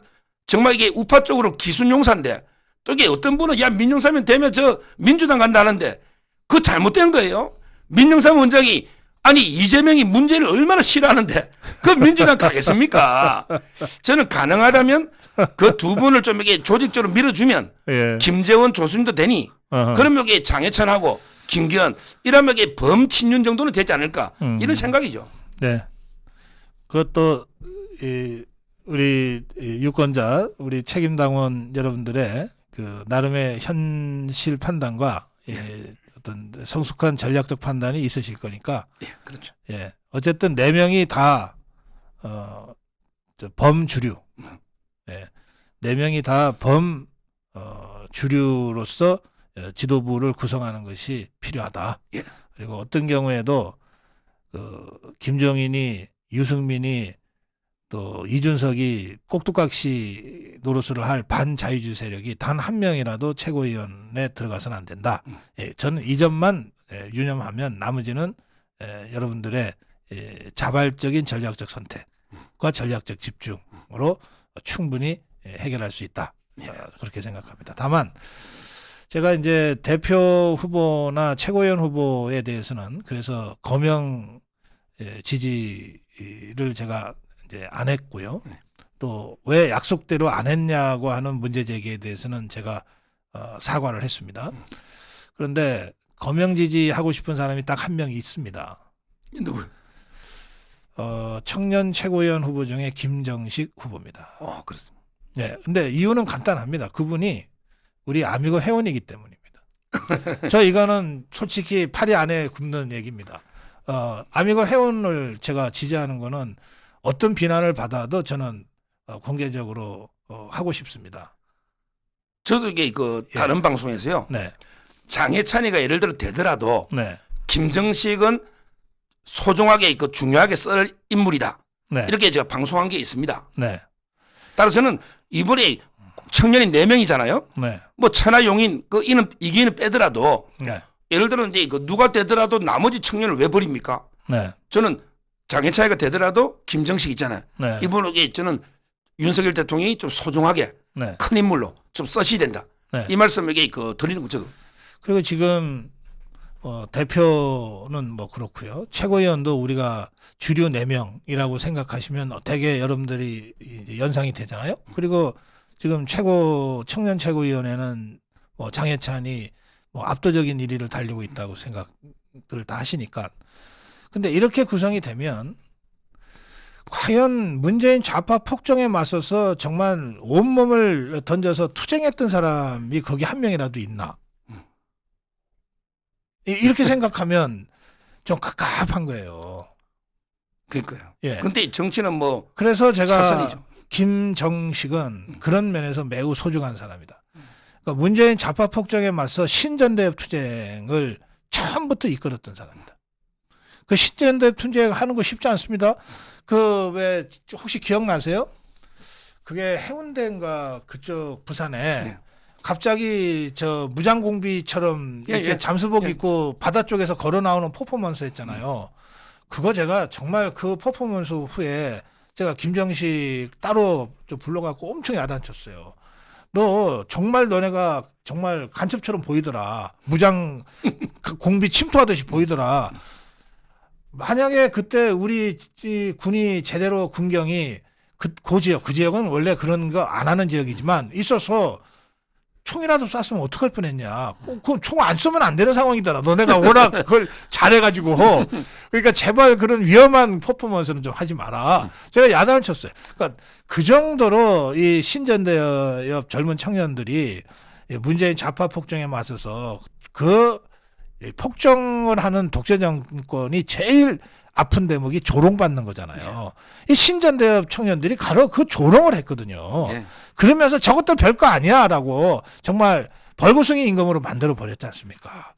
정말 이게 우파 쪽으로 기순용사인데 또 이게 어떤 분은 야 민영삼이 되면 저 민주당 간다는데 그거 잘못된 거예요. 민영삼 원장이 아니 이재명이 문재인을 얼마나 싫어하는데 그 민주당 가겠습니까? 저는 가능하다면 그 2분을 좀 이게 조직적으로 밀어주면 예. 김재원 조수진도 되니 어허. 그러면 이게 장해찬하고 김기현 이러면 이게 범친윤 정도는 되지 않을까 이런 생각이죠. 네. 그것도 우리 유권자, 우리 책임당원 여러분들의 그 나름의 현실 판단과 어떤 성숙한 전략적 판단이 있으실 거니까. 예, 그렇죠. 예. 어쨌든 4명이 다 범주류. 예. 4명이 다 주류로서 지도부를 구성하는 것이 필요하다. 예. 그리고 어떤 경우에도 그 김종인이 유승민이 또 이준석이 꼭두각시 노릇을 할 반자유주의 세력이 단 한 명이라도 최고위원에 들어가서는 안 된다. 예, 저는 이 점만 유념하면 나머지는 여러분들의 자발적인 전략적 선택과 전략적 집중으로 충분히 해결할 수 있다. 그렇게 생각합니다. 다만 제가 이제 대표 후보나 최고위원 후보에 대해서는 그래서 거명 지지를 제가 이제 안 했고요. 또 왜 약속대로 안 했냐고 하는 문제 제기에 대해서는 제가 사과를 했습니다. 그런데 거명 지지하고 싶은 사람이 딱 한 명 있습니다. 누구? 청년 최고위원 후보 중에 김정식 후보입니다. 그렇습니다. 네, 근데 이유는 간단합니다. 그분이 우리 아미고 회원이기 때문입니다. 저 이거는 솔직히 팔이 안에 굽는 얘기입니다. 아미고 회원을 제가 지지하는 거는 어떤 비난을 받아도 저는 공개적으로 하고 싶습니다. 저도 이게 그 다른 방송에서요. 네. 장해찬이가 예를 들어 되더라도 네. 김정식은 소중하게 그 중요하게 쓸 인물이다. 네. 이렇게 제가 방송한 게 있습니다. 네. 따라서 저는 이번에 청년이 4명이잖아요. 네. 뭐 천하용인 그 이기는 빼더라도 네. 예를 들어 이제 그 누가 되더라도 나머지 청년을 왜 버립니까? 네. 저는 장해찬이가 되더라도 김정식 있잖아요. 네. 이분에게 저는 윤석열 대통령이 좀 소중하게 네. 큰 인물로 좀 써셔야 된다. 네. 이 말씀에게 그 드리는 거 저도. 그리고 지금 대표는 뭐 그렇고요. 최고위원도 우리가 주류 4명이라고 생각하시면 되게 여러분들이 이제 연상이 되잖아요. 그리고 지금 청년 최고위원회는 뭐 장해찬이 뭐 압도적인 1위를 달리고 있다고 생각들을 다 하시니까. 근데 이렇게 구성이 되면 과연 문재인 좌파 폭정에 맞서서 정말 온몸을 던져서 투쟁했던 사람이 거기 한 명이라도 있나? 이렇게 생각하면 좀 갑갑한 거예요. 그러니까요. 예. 근데 정치는 뭐 그래서 제가 차선이죠. 김정식은 그런 면에서 매우 소중한 사람이다. 그러니까 문재인 좌파 폭정에 맞서 신전대협 투쟁을 처음부터 이끌었던 사람이다. 그 신전대협 투쟁 하는 거 쉽지 않습니다. 그 왜 혹시 기억나세요? 그게 해운대인가 그쪽 부산에 네. 갑자기 저 무장공비처럼 이렇게 예. 잠수복 예. 입고 바다 쪽에서 걸어 나오는 퍼포먼스 했잖아요. 그거 제가 정말 그 퍼포먼스 후에 제가 김정식 따로 좀 불러갖고 엄청 야단쳤어요. 너 정말 너네가 정말 간첩처럼 보이더라. 무장 공비 침투하듯이 보이더라. 만약에 그때 우리 이 군이 제대로 군경이 그 지역은 원래 그런 거 안 하는 지역이지만 있어서 총이라도 쐈으면 어떡할 뻔했냐. 그 총 안 쏘면 안 되는 상황이더라. 너네가 워낙 그걸 잘해가지고. 그러니까 제발 그런 위험한 퍼포먼스는 좀 하지 마라. 제가 야단을 쳤어요. 그러니까 그 정도로 이 신전대협 젊은 청년들이 문재인 좌파 폭정에 맞서서 그 폭정을 하는 독재 정권이 제일 아픈 대목이 조롱받는 거잖아요. 이 신전대협 청년들이 가로 그 조롱을 했거든요. 네. 그러면서 저것들 별거 아니야라고 정말 벌거숭이 임금으로 만들어 버렸지 않습니까?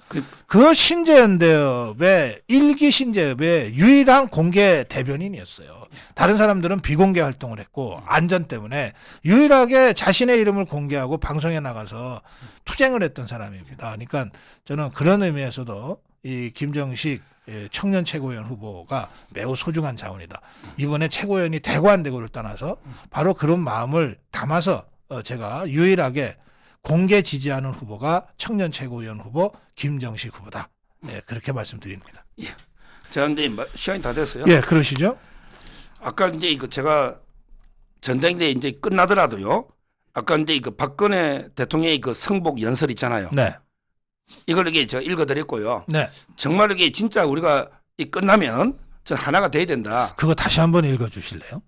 그 신재연대협의 일기 신재협의 유일한 공개 대변인이었어요. 다른 사람들은 비공개 활동을 했고 안전 때문에 유일하게 자신의 이름을 공개하고 방송에 나가서 투쟁을 했던 사람입니다. 그러니까 저는 그런 의미에서도 이 김정식 청년 최고위원 후보가 매우 소중한 자원이다. 이번에 최고위원이 되고 안 되고를 떠나서 바로 그런 마음을 담아서 제가 유일하게 공개 지지하는 후보가 청년 최고위원 후보 김정식 후보다. 네, 그렇게 말씀드립니다. 예. 자, 이제 시간이 다 됐어요. 예, 그러시죠? 아까 이제 이거 제가 전당대 이제 끝나더라도요. 아까 이제 그 박근혜 대통령의 그 성복 연설 있잖아요. 네. 이걸 이게 제가 읽어드렸고요. 네. 정말 이게 진짜 우리가 이 끝나면 전 하나가 돼야 된다. 그거 다시 한번 읽어 주실래요?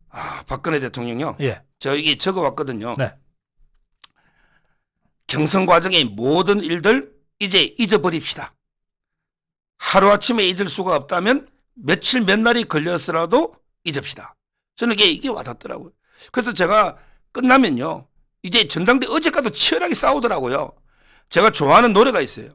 아, 박근혜 대통령요. 예. 저 이게 적어왔거든요. 네. 경선 과정의 모든 일들 이제 잊어버립시다. 하루아침에 잊을 수가 없다면 며칠 몇 날이 걸렸으라도 잊읍시다. 저는 이게 와닿더라고요. 그래서 제가 끝나면요. 이제 전당대 어제까지도 치열하게 싸우더라고요. 제가 좋아하는 노래가 있어요.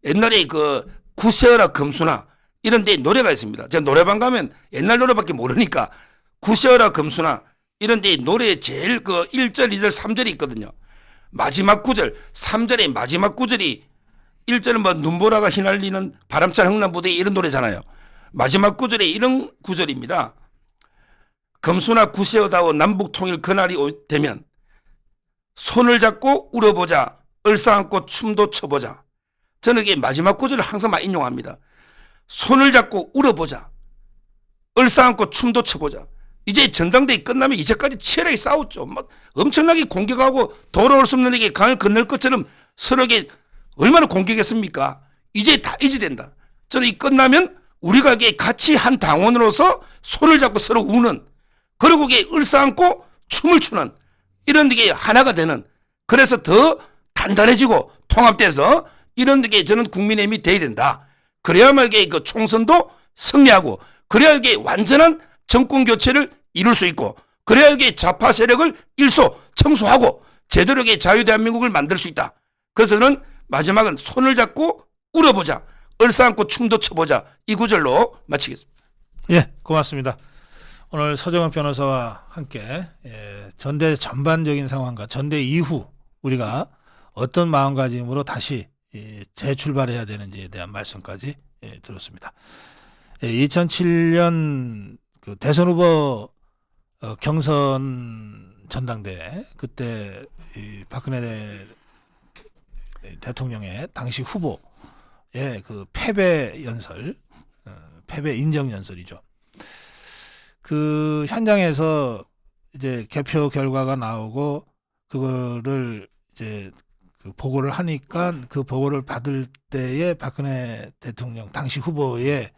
옛날에 그 구세어라 금수나 이런 데 노래가 있습니다. 제가 노래방 가면 옛날 노래밖에 모르니까 구세어라 금수나 이런 데 노래에 제일 그 1절, 2절, 3절이 있거든요. 마지막 구절, 3절의 마지막 구절이 1절은 뭐 눈보라가 휘날리는 바람찬 흥남부대 이런 노래잖아요. 마지막 구절에 이런 구절입니다. 금수나 구세어다워 남북통일 그날이 되면 손을 잡고 울어보자. 얼싸안고 춤도 춰보자. 저는 이게 마지막 구절을 항상 많이 인용합니다. 손을 잡고 울어보자. 얼싸안고 춤도 춰보자. 이제 전당대회 끝나면 이제까지 치열하게 싸웠죠. 막 엄청나게 공격하고 돌아올 수 없는 에게 강을 건널 것처럼 서로에게 얼마나 공격했습니까? 이제 다 잊어된다. 저는 이 끝나면 우리가 이게 같이 한 당원으로서 손을 잡고 서로 우는, 그리고 이게 얼싸안고 춤을 추는 이런 게 하나가 되는, 그래서 더 단단해지고 통합돼서 이런 게 저는 국민의힘이 돼야 된다. 그래야만 이게 그 총선도 승리하고, 그래야 이게 완전한 정권 교체를 이룰 수 있고, 그래야 이게 좌파 세력을 일소 청소하고 제대로 이게 자유대한민국을 만들 수 있다. 그래서 저는 마지막은 손을 잡고 울어보자. 얼싸안고 춤도 춰보자. 이 구절로 마치겠습니다. 예, 고맙습니다. 오늘 서정은 변호사와 함께 전대 전반적인 상황과 전대 이후 우리가 어떤 마음가짐으로 다시 재출발해야 되는지에 대한 말씀까지 들었습니다. 2007년 그 대선 후보 경선 전당대회, 그때 이 박근혜 대통령의 당시 후보의 그 패배 연설, 패배 인정 연설이죠. 그 현장에서 이제 개표 결과가 나오고 그거를 이제 그 보고를 하니까 그 보고를 받을 때에 박근혜 대통령 당시 후보의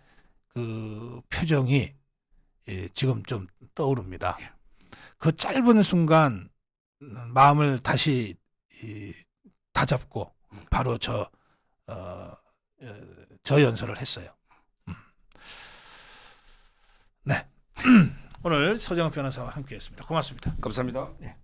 그 표정이 지금 좀 떠오릅니다. 그 짧은 순간 마음을 다시 다잡고 바로 저 연설을 했어요. 네. 오늘 서정은 변호사와 함께했습니다. 고맙습니다. 감사합니다. 네.